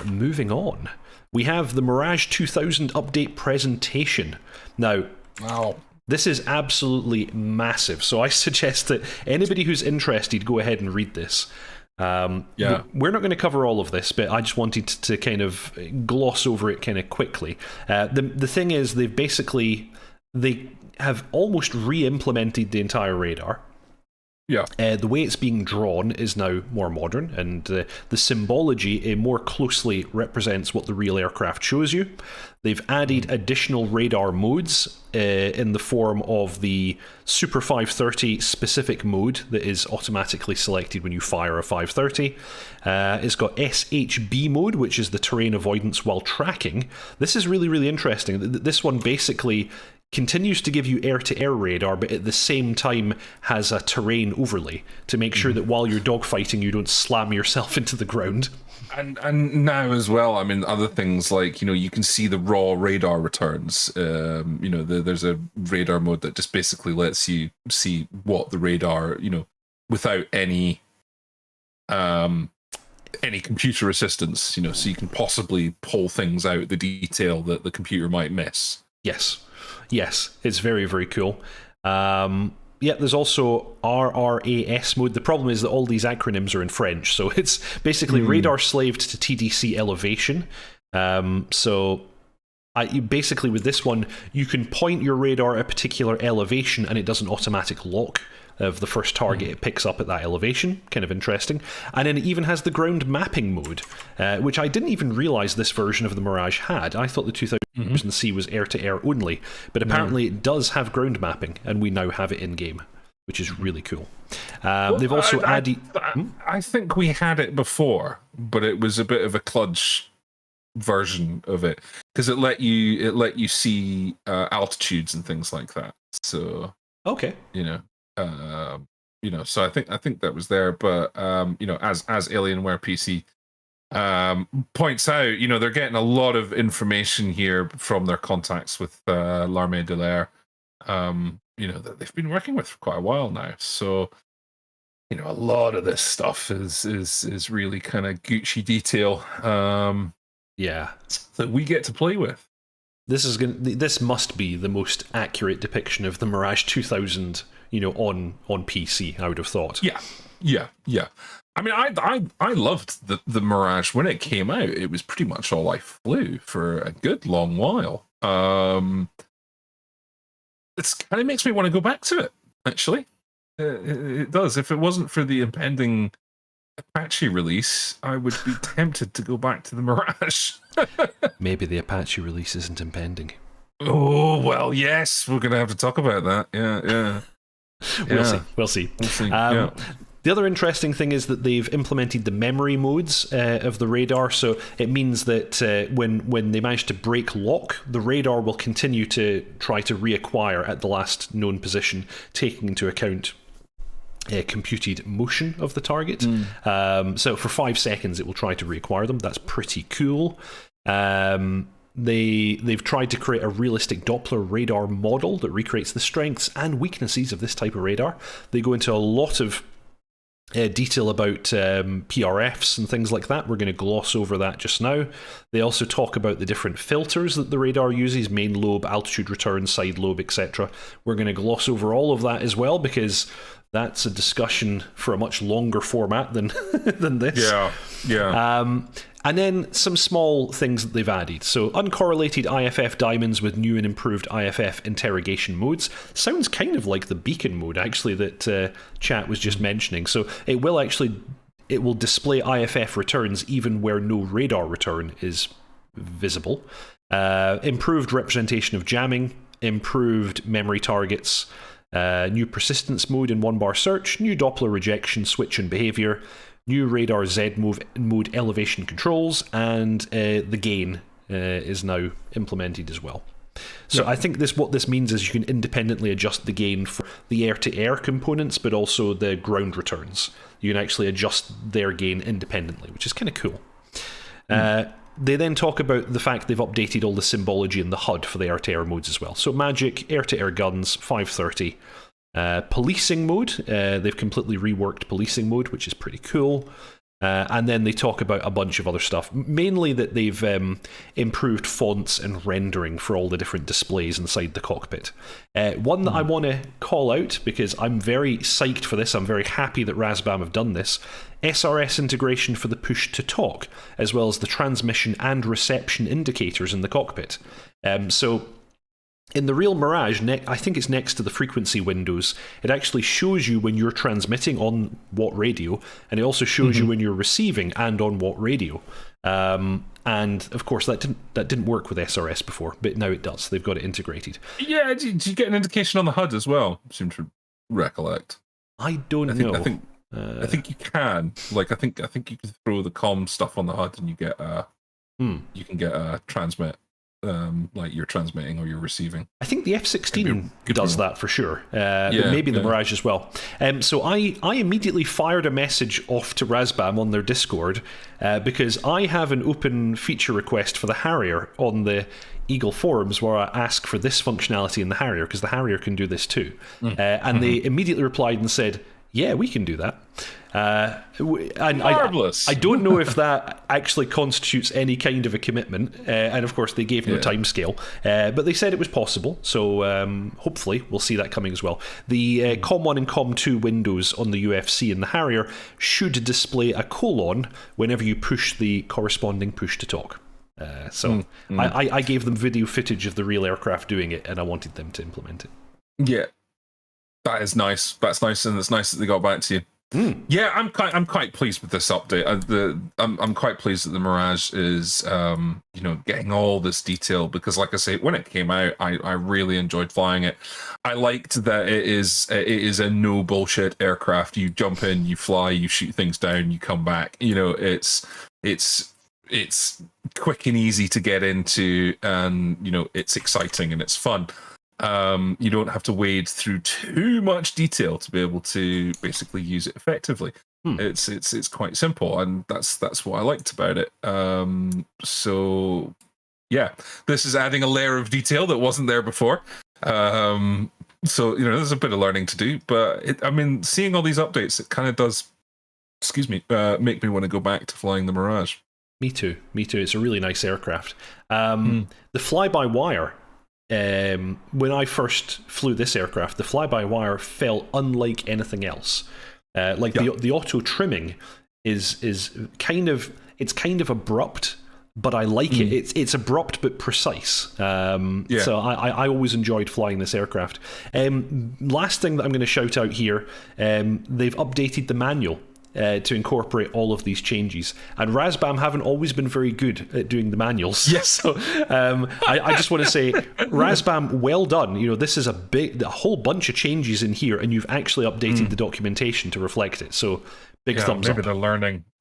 Moving on, we have the Mirage 2000 update presentation. Now, wow. This is absolutely massive, so I suggest that anybody who's interested, go ahead and read this. We're not going to cover all of this, but I just wanted to kind of gloss over it kind of quickly. The thing is, they have almost re-implemented the entire radar. Yeah. The way it's being drawn is now more modern, and the symbology more closely represents what the real aircraft shows you. They've added additional radar modes in the form of the Super 530 specific mode that is automatically selected when you fire a 530. It's got SHB mode, which is the terrain avoidance while tracking. This is really, really interesting. This one basically continues to give you air-to-air radar, but at the same time has a terrain overlay to make sure that while you're dogfighting, you don't slam yourself into the ground. And now as well, I mean, other things like, you can see the raw radar returns. There's a radar mode that just basically lets you see what the radar, without any computer assistance, so you can possibly pull things out, the detail that the computer might miss. Yes, it's very, very cool. There's also RRAS mode. The problem is that all these acronyms are in French, so it's basically radar slaved to TDC elevation. Basically with this one, you can point your radar at a particular elevation and it does an automatic lock of the first target it picks up at that elevation. Kind of interesting. And then it even has the ground mapping mode, which I didn't even realize this version of the Mirage had. I thought the 2000C was air-to-air only, but apparently it does have ground mapping, and we now have it in-game, which is really cool. They've also added... I think we had it before, but it was a bit of a kludge version of it, because it let you see altitudes and things like that. So okay, so I think that was there, but as Alienware PC points out, they're getting a lot of information here from their contacts with L'Armée de l'Air, that they've been working with for quite a while now. So a lot of this stuff is really kind of Gucci detail. That we get to play with. This must be the most accurate depiction of the Mirage 2000, on PC, I would have thought. Yeah. I mean, I loved the Mirage when it came out. It was pretty much all I flew for a good long while. It kind of makes me want to go back to it, actually. It does. If it wasn't for the impending Apache release, I would be tempted to go back to the Mirage. Maybe the Apache release isn't impending. Oh, well, yes, we're going to have to talk about that. Yeah. We'll see. The other interesting thing is that they've implemented the memory modes of the radar, so it means that when they manage to break lock, the radar will continue to try to reacquire at the last known position, taking into account computed motion of the target. So for 5 seconds it will try to reacquire them. That's pretty cool. They've tried to create a realistic Doppler radar model that recreates the strengths and weaknesses of this type of radar. They go into a lot of detail about PRFs and things like that. We're going to gloss over that just now. They also talk about the different filters that the radar uses, main lobe, altitude return, side lobe, etc. We're going to gloss over all of that as well, because that's a discussion for a much longer format than this. Yeah. And then some small things that they've added. So uncorrelated IFF diamonds with new and improved IFF interrogation modes. Sounds kind of like the beacon mode, actually, that chat was just mentioning. So it will display IFF returns even where no radar return is visible. Improved representation of jamming, improved memory targets, new persistence mode in one-bar search, new Doppler rejection switch and behavior, new radar Z mode elevation controls, and the gain is now implemented as well. So I think what this means is you can independently adjust the gain for the air-to-air components, but also the ground returns. You can actually adjust their gain independently, which is kind of cool. They then talk about the fact they've updated all the symbology in the HUD for the air-to-air modes as well. So Magic, air-to-air guns, 530. Policing mode, they've completely reworked policing mode, which is pretty cool. And then they talk about a bunch of other stuff, mainly that they've improved fonts and rendering for all the different displays inside the cockpit. One that I want to call out, because I'm very psyched for this, I'm very happy that Razbam have done this, SRS integration for the push-to-talk, as well as the transmission and reception indicators in the cockpit. So In the real Mirage, I think it's next to the frequency windows, it actually shows you when you're transmitting on what radio, and it also shows you when you're receiving and on what radio. And of course, that didn't work with SRS before, but now it does. They've got it integrated. Yeah, did you get an indication on the HUD as well? I seem to recollect. I don't know. I think you can. Like, I think you can throw the comm stuff on the HUD, and you get you can get a transmit. Like you're transmitting or you're receiving. I think the F-16 does that for sure, but maybe the Mirage as well. So I immediately fired a message off to Razbam on their Discord because I have an open feature request for the Harrier on the Eagle forums where I ask for this functionality in the Harrier because the Harrier can do this too. And they immediately replied and said, yeah, we can do that. And Marvelous. I don't know if that actually constitutes any kind of a commitment, and of course they gave no timescale, but they said it was possible, so hopefully we'll see that coming as well. The COM1 and COM2 windows on the UFC and the Harrier should display a colon whenever you push the corresponding push to talk. I gave them video footage of the real aircraft doing it, and I wanted them to implement it. Yeah. That is nice. That's nice, and it's nice that they got back to you. Yeah, I'm quite pleased with this update. I'm quite pleased that the Mirage is getting all this detail because, like I say, when it came out, I really enjoyed flying it. I liked that it is a no bullshit aircraft. You jump in, you fly, you shoot things down, you come back. It's quick and easy to get into, and it's exciting and it's fun. You don't have to wade through too much detail to be able to basically use it effectively. It's quite simple, and that's what I liked about it. So yeah, this is adding a layer of detail that wasn't there before. So there's a bit of learning to do, but seeing all these updates, it kind of does, make me want to go back to flying the Mirage. Me too. It's a really nice aircraft. The fly-by-wire. When I first flew this aircraft, the fly-by-wire felt unlike anything else. The auto trimming is kind of abrupt, but I like it. It's abrupt but precise. So I always enjoyed flying this aircraft. Last thing that I'm going to shout out here, they've updated the manual to incorporate all of these changes. And Razbam haven't always been very good at doing the manuals. Yes. So I just want to say, Razbam, well done. This is a whole bunch of changes in here, and you've actually updated the documentation to reflect it. So big thumbs up.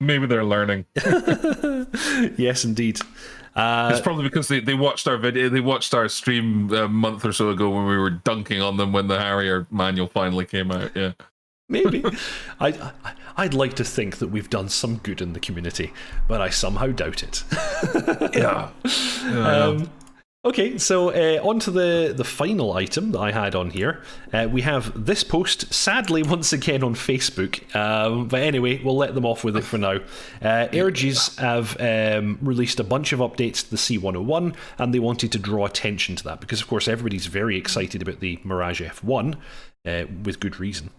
Maybe they're learning. Yes, indeed. It's probably because they watched our video. They watched our stream a month or so ago when we were dunking on them when the Harrier manual finally came out. Yeah. Maybe. I'd like to think that we've done some good in the community, but I somehow doubt it. Okay, so on to the final item that I had on here. We have this post, sadly, once again on Facebook. But anyway, we'll let them off with it for now. Airgis have released a bunch of updates to the C101, and they wanted to draw attention to that because, of course, everybody's very excited about the Mirage F1, with good reason.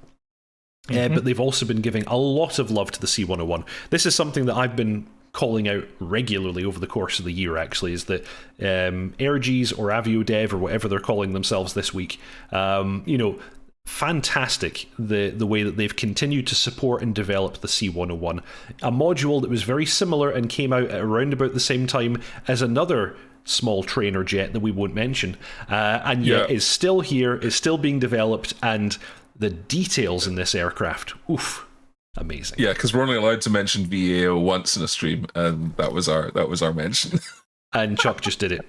But they've also been giving a lot of love to the C101. This is something that I've been calling out regularly over the course of the year, actually, is that Airgis or AvioDev or whatever they're calling themselves this week, fantastic the way that they've continued to support and develop the C101. A module that was very similar and came out at around about the same time as another small trainer jet that we won't mention, and yet is still here, is still being developed, and the details in this aircraft, oof, amazing. Yeah, because we're only allowed to mention VAO once in a stream, and that was our mention. And Chuck just did it.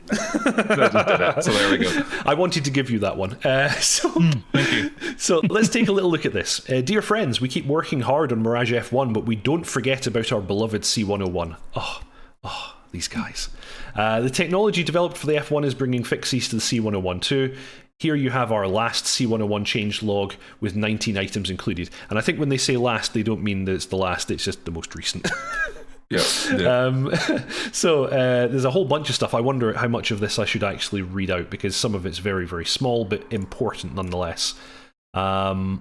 So there we go. I wanted to give you that one. Thank you. So let's take a little look at this. Dear friends, we keep working hard on Mirage F1, but we don't forget about our beloved C101. Oh, these guys. The technology developed for the F1 is bringing fixies to the C101 too. Here you have our last C101 change log with 19 items included. And I think when they say last, they don't mean that it's the last, it's just the most recent. Yeah. So there's a whole bunch of stuff. I wonder how much of this I should actually read out because some of it's very, very small, but important nonetheless. Wow.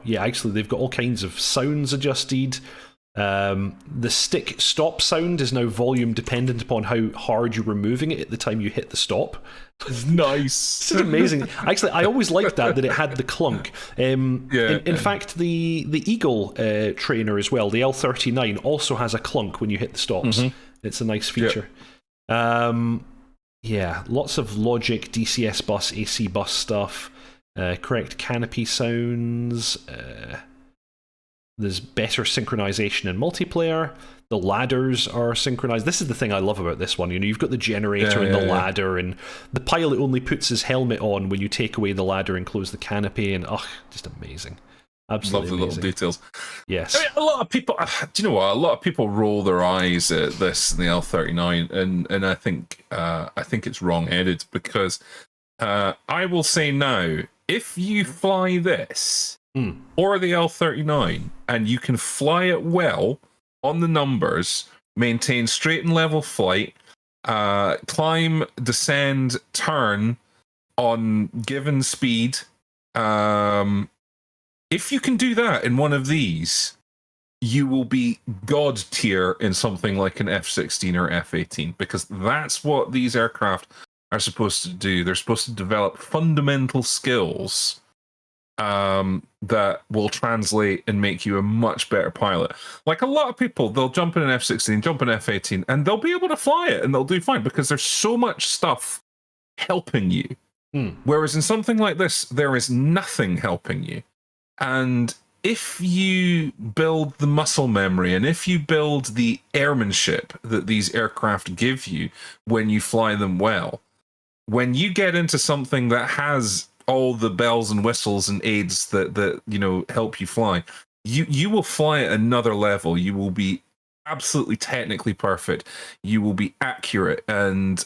Yeah, actually, they've got all kinds of sounds adjusted. The stick stop sound is now volume dependent upon how hard you're removing it at the time you hit the stop. Nice. This is amazing. Actually, I always liked that it had the clunk. In fact, the Eagle trainer as well, the L39, also has a clunk when you hit the stops. It's a nice feature. Yeah, lots of logic, DCS bus, AC bus stuff, correct canopy sounds. There's better synchronization in multiplayer. The ladders are synchronized. This is the thing I love about this one. You know, you've got the generator and the ladder, and the pilot only puts his helmet on when you take away the ladder and close the canopy, and just amazing. Absolutely love the amazing. little details. Yes. I mean, a lot of people, do you know what? A lot of people roll their eyes at this in the L39, and I think it's wrong-headed, because I will say now, if you fly this or the L39 and you can fly it well on the numbers, maintain straight and level flight, climb, descend, turn on given speed, if you can do that in one of these, you will be god tier in something like an F-16 or F-18, because that's what these aircraft are supposed to do. They're supposed to develop fundamental skills that will translate and make you a much better pilot. Like, a lot of people, they'll jump in an F-16, jump in an F-18, and they'll be able to fly it, and they'll do fine, because there's so much stuff helping you. Whereas in something like this, there is nothing helping you. And if you build the muscle memory, and if you build the airmanship that these aircraft give you when you fly them well, when you get into something that has all the bells and whistles and aids that you know help you fly, you will fly at another level. You will be absolutely technically perfect. You will be accurate, and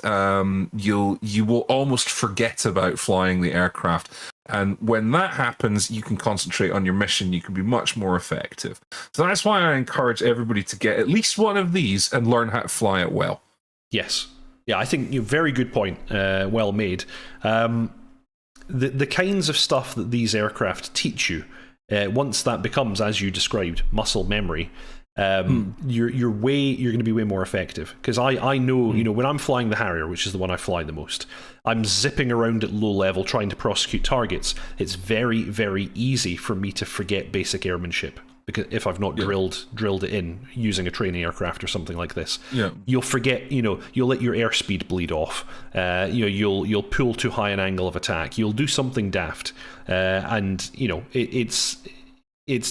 you will almost forget about flying the aircraft. And when that happens, you can concentrate on your mission. You can be much more effective. So that's why I encourage everybody to get at least one of these and learn how to fly it well. Yes. Yeah, I think very good point. Well made. The kinds of stuff that these aircraft teach you, once that becomes, as you described, muscle memory, you're going to be way more effective. Because I know, you know, when I'm flying the Harrier, which is the one I fly the most, I'm zipping around at low level trying to prosecute targets. It's very, very easy for me to forget basic airmanship, because if I've not drilled it in using a training aircraft or something like this, you'll forget. You know, you'll let your airspeed bleed off. You know, you'll pull too high an angle of attack. You'll do something daft, and you know, it's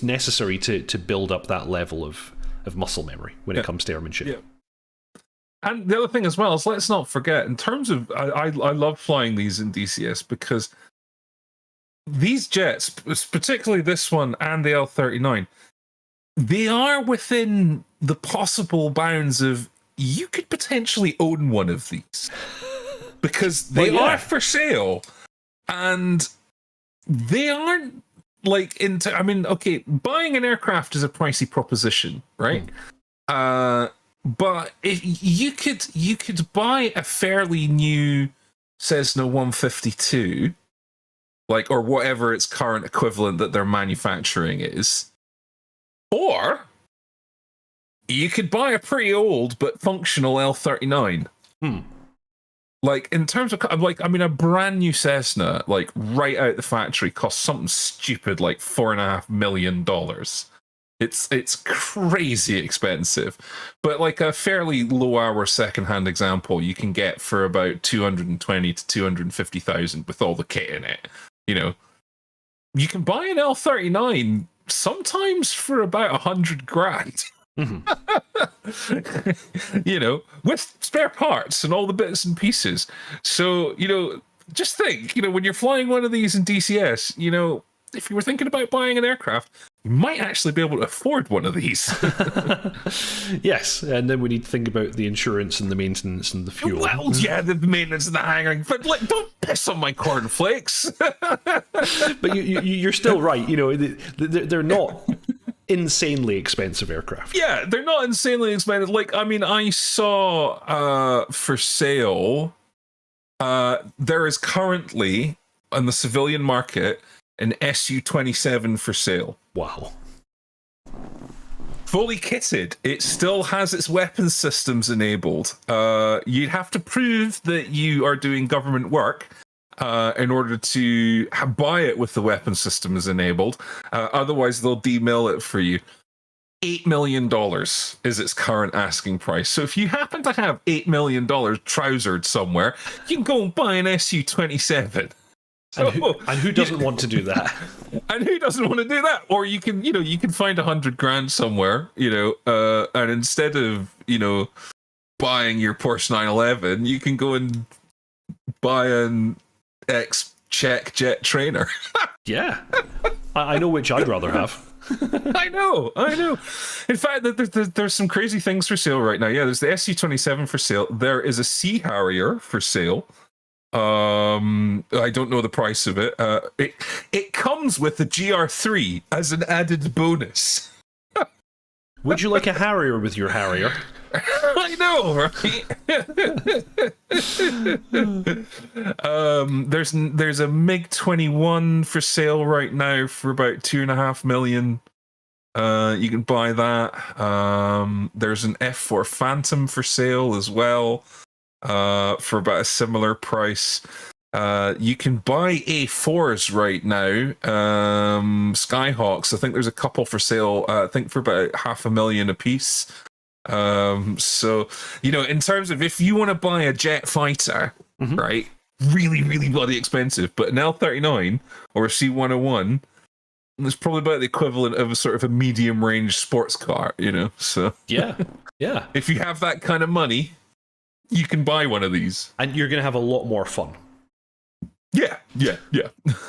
necessary to build up that level of muscle memory when it comes to airmanship. Yeah. And the other thing as well is, let's not forget, in terms of, I love flying these in DCS, because these jets, particularly this one and the L39, they are within the possible bounds of, you could potentially own one of these. Because they are for sale, and they aren't like I mean, okay, buying an aircraft is a pricey proposition, right? But if you could buy a fairly new Cessna 152, like, or whatever its current equivalent that they're manufacturing is, or you could buy a pretty old but functional L39. Like, in terms of, like, I mean, a brand new Cessna, like, right out the factory, costs something stupid like $4.5 million. It's crazy expensive. But, like, a fairly low-hour second-hand example you can get for about 220 to 250,000 with all the kit in it. You know, you can buy an L39 sometimes for about 100 grand. You know, with spare parts and all the bits and pieces. So, you know, just think, you know, when you're flying one of these in DCS, you know, if you were thinking about buying an aircraft, you might actually be able to afford one of these. Yes, and then we need to think about the insurance and the maintenance and the fuel. Well, yeah, the maintenance and the hanging, but, like, don't piss on my cornflakes. But you're still right. You know, they're not insanely expensive aircraft. Yeah, they're not insanely expensive. Like, I mean, I saw for sale, there is currently on the civilian market an Su-27 for sale. Wow. fully kitted, it still has its weapons systems enabled. You'd have to prove that you are doing government work in order to buy it with the weapon systems enabled. Otherwise, they'll demill it for you. $8 million is its current asking price. So if you happen to have $8 million trousered somewhere, you can go and buy an Su-27. And who doesn't want to do that? And who doesn't want to do that? Or you can find $100,000 somewhere, and instead of, buying your Porsche 911, you can go and buy an ex-Czech jet trainer. Yeah. I know which I'd rather have. I know. In fact, there's some crazy things for sale right now. Yeah, there's the Su-27 for sale. There is a Sea Harrier for sale. I don't know the price of it. It comes with the GR3 as an added bonus. Would you like a Harrier with your Harrier? I know, right? There's a MiG-21 for sale right now for about $2.5 million. You can buy that. There's an F4 Phantom for sale as well, for about a similar price. You can buy A4s right now, Skyhawks. I think there's a couple for sale. I think for about $500,000 a piece. So, in terms of if you want to buy a jet fighter, right, really, really bloody expensive, but an L-39 or a C-101, it's probably about the equivalent of a sort of a medium range sports car, so. Yeah. If you have that kind of money, you can buy one of these. And you're going to have a lot more fun. Yeah.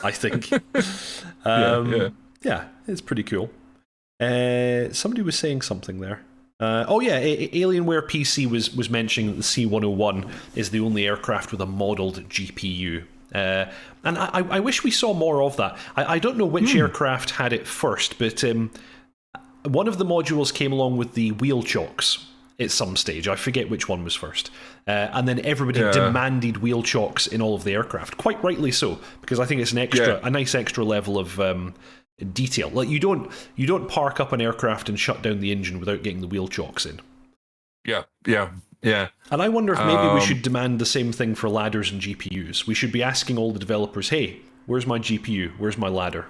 I think. Yeah, it's pretty cool. Somebody was saying something there. Alienware PC was mentioning that the C-101 is the only aircraft with a modelled GPU. And I wish we saw more of that. I don't know which aircraft had it first, but one of the modules came along with the wheel chocks at some stage. I forget which one was first. And then everybody demanded wheel chocks in all of the aircraft. Quite rightly so, because I think it's a nice extra level of detail. Like you don't park up an aircraft and shut down the engine without getting the wheel chocks in. Yeah. And I wonder if maybe we should demand the same thing for ladders and GPUs. We should be asking all the developers, hey, where's my GPU? Where's my ladder?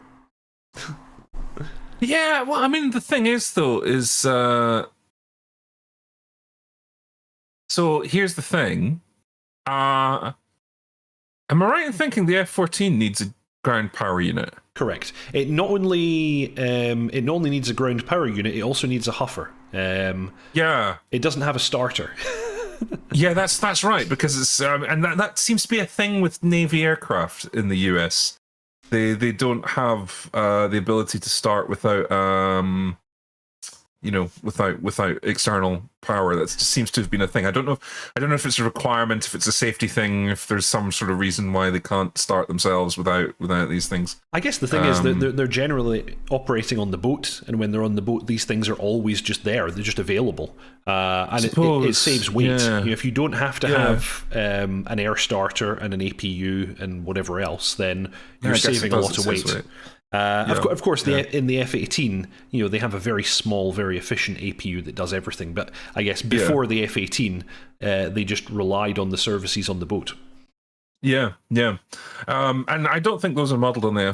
Yeah, well, I mean, the thing is, though, is... So here's the thing. Am I right in thinking the F-14 needs a ground power unit? Correct. It not only needs a ground power unit, it also needs a huffer. It doesn't have a starter. Yeah, that's right, because it's and that seems to be a thing with Navy aircraft in the US. They don't have the ability to start without without external power. That just seems to have been a thing. I don't know if it's a requirement, if it's a safety thing, if there's some sort of reason why they can't start themselves without these things. I guess the thing is that they're generally operating on the boat, and when they're on the boat, these things are always just there. They're just available, and it saves weight. Yeah. If you don't have to have an air starter and an APU and whatever else, then you're saving a lot of weight. Of course, in the F-18, they have a very small, very efficient APU that does everything. But I guess before the F-18, they just relied on the services on the boat. Yeah. And I don't think those are modeled on the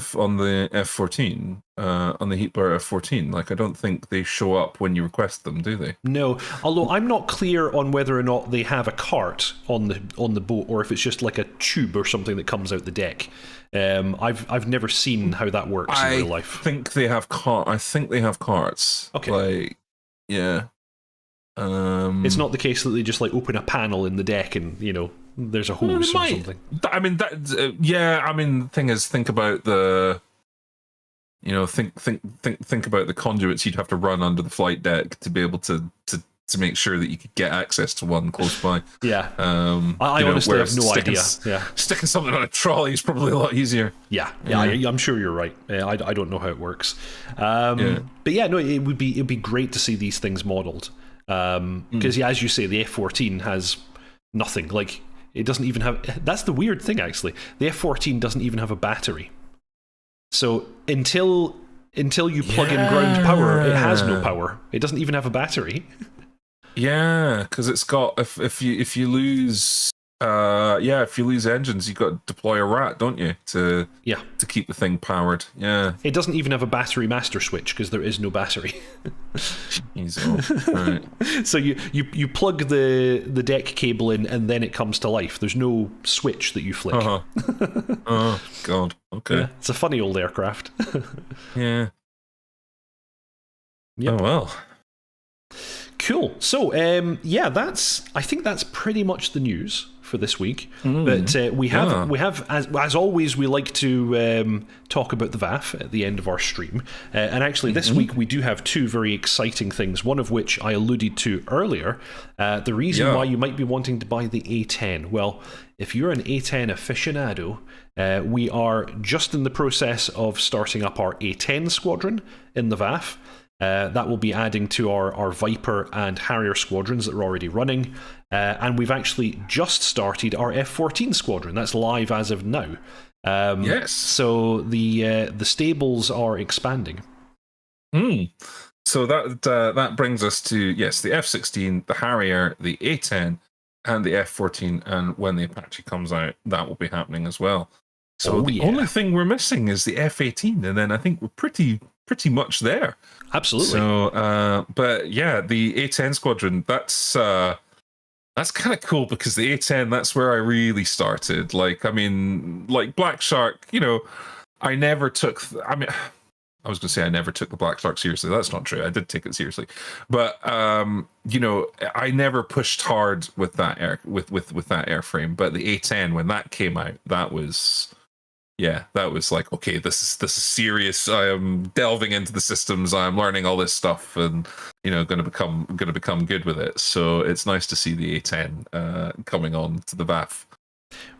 F-14, on the Heatblur F-14. Like, I don't think they show up when you request them, do they? No, although I'm not clear on whether or not they have a cart on the boat, or if it's just like a tube or something that comes out the deck. I've never seen how that works in real life. I think they have carts. Okay. It's not the case that they just like open a panel in the deck and there's a hose or something. I mean the thing is, think about the think about the conduits you'd have to run under the flight deck to be able to make sure that you could get access to one close by. Yeah. I honestly have no idea. Sticking something on a trolley is probably a lot easier. Yeah. I'm sure you're right. I don't know how it works. But it would be great to see these things modeled. Because as you say, the F-14 has nothing. Like, it doesn't even have... That's the weird thing, actually. The F-14 doesn't even have a battery. So until until you plug in ground power, it has no power. It doesn't even have a battery. Yeah, because it's got if you lose if you lose engines, you've got to deploy a rat, don't you, to keep the thing powered. Yeah. It doesn't even have a battery master switch because there is no battery. Right. So you plug the deck cable in and then it comes to life. There's no switch that you flick. Oh God. Okay. Yeah, it's a funny old aircraft. Yeah. Yep. Oh well. Cool. So I think that's pretty much the news for this week. But we have as always, we like to talk about the VAF at the end of our stream. And actually this week we do have two very exciting things, one of which I alluded to earlier. The reason why you might be wanting to buy the A10. Well, if you're an A10 aficionado, we are just in the process of starting up our A10 squadron in the VAF. That will be adding to our Viper and Harrier squadrons that are already running. And we've actually just started our F-14 squadron. That's live as of now. Yes. So the stables are expanding. So that brings us to, the F-16, the Harrier, the A-10, and the F-14. And when the Apache comes out, that will be happening as well. So the only thing we're missing is the F-18. And then I think we're pretty much there. Absolutely. So, but yeah, the A10 squadron, that's kind of cool because the A10, that's where I really started. Like, I mean, like Black Shark, I never took, I was going to say I never took the Black Shark seriously. That's not true. I did take it seriously. But, I never pushed hard with that with that airframe. But the A10, when that came out, that was like, okay, this is serious. I am delving into the systems. I'm learning all this stuff, and going to become good with it. So it's nice to see the A10 coming on to the VAF.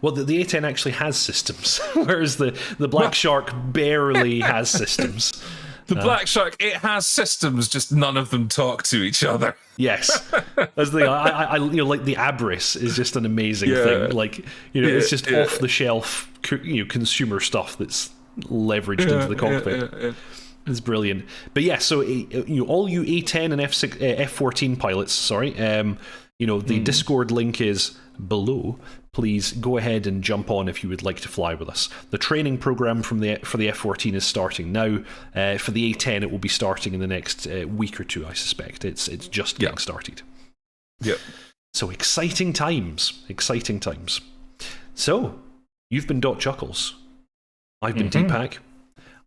Well, the A10 actually has systems, whereas the Black Shark barely has systems. The Black Shark, it has systems, just none of them talk to each other. Yes, that's the I like the Abris is just an amazing thing. Like it's just off the shelf consumer stuff that's leveraged into the cockpit. It's brilliant. But yeah, so all you A10 and F14 pilots, the Discord link is below. Please go ahead and jump on if you would like to fly with us. The training program for the F-14 is starting now. For the A-10, it will be starting in the next week or two, I suspect. It's just getting started. Yep. So exciting times. Exciting times. So, you've been dotChuckles. I've been Deepak.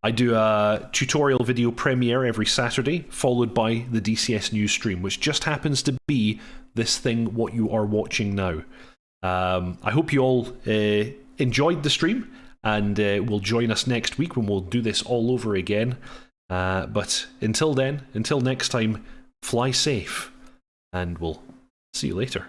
I do a tutorial video premiere every Saturday, followed by the DCS news stream, which just happens to be this thing, what you are watching now. I hope you all enjoyed the stream and will join us next week when we'll do this all over again. But until then, until next time, fly safe and we'll see you later.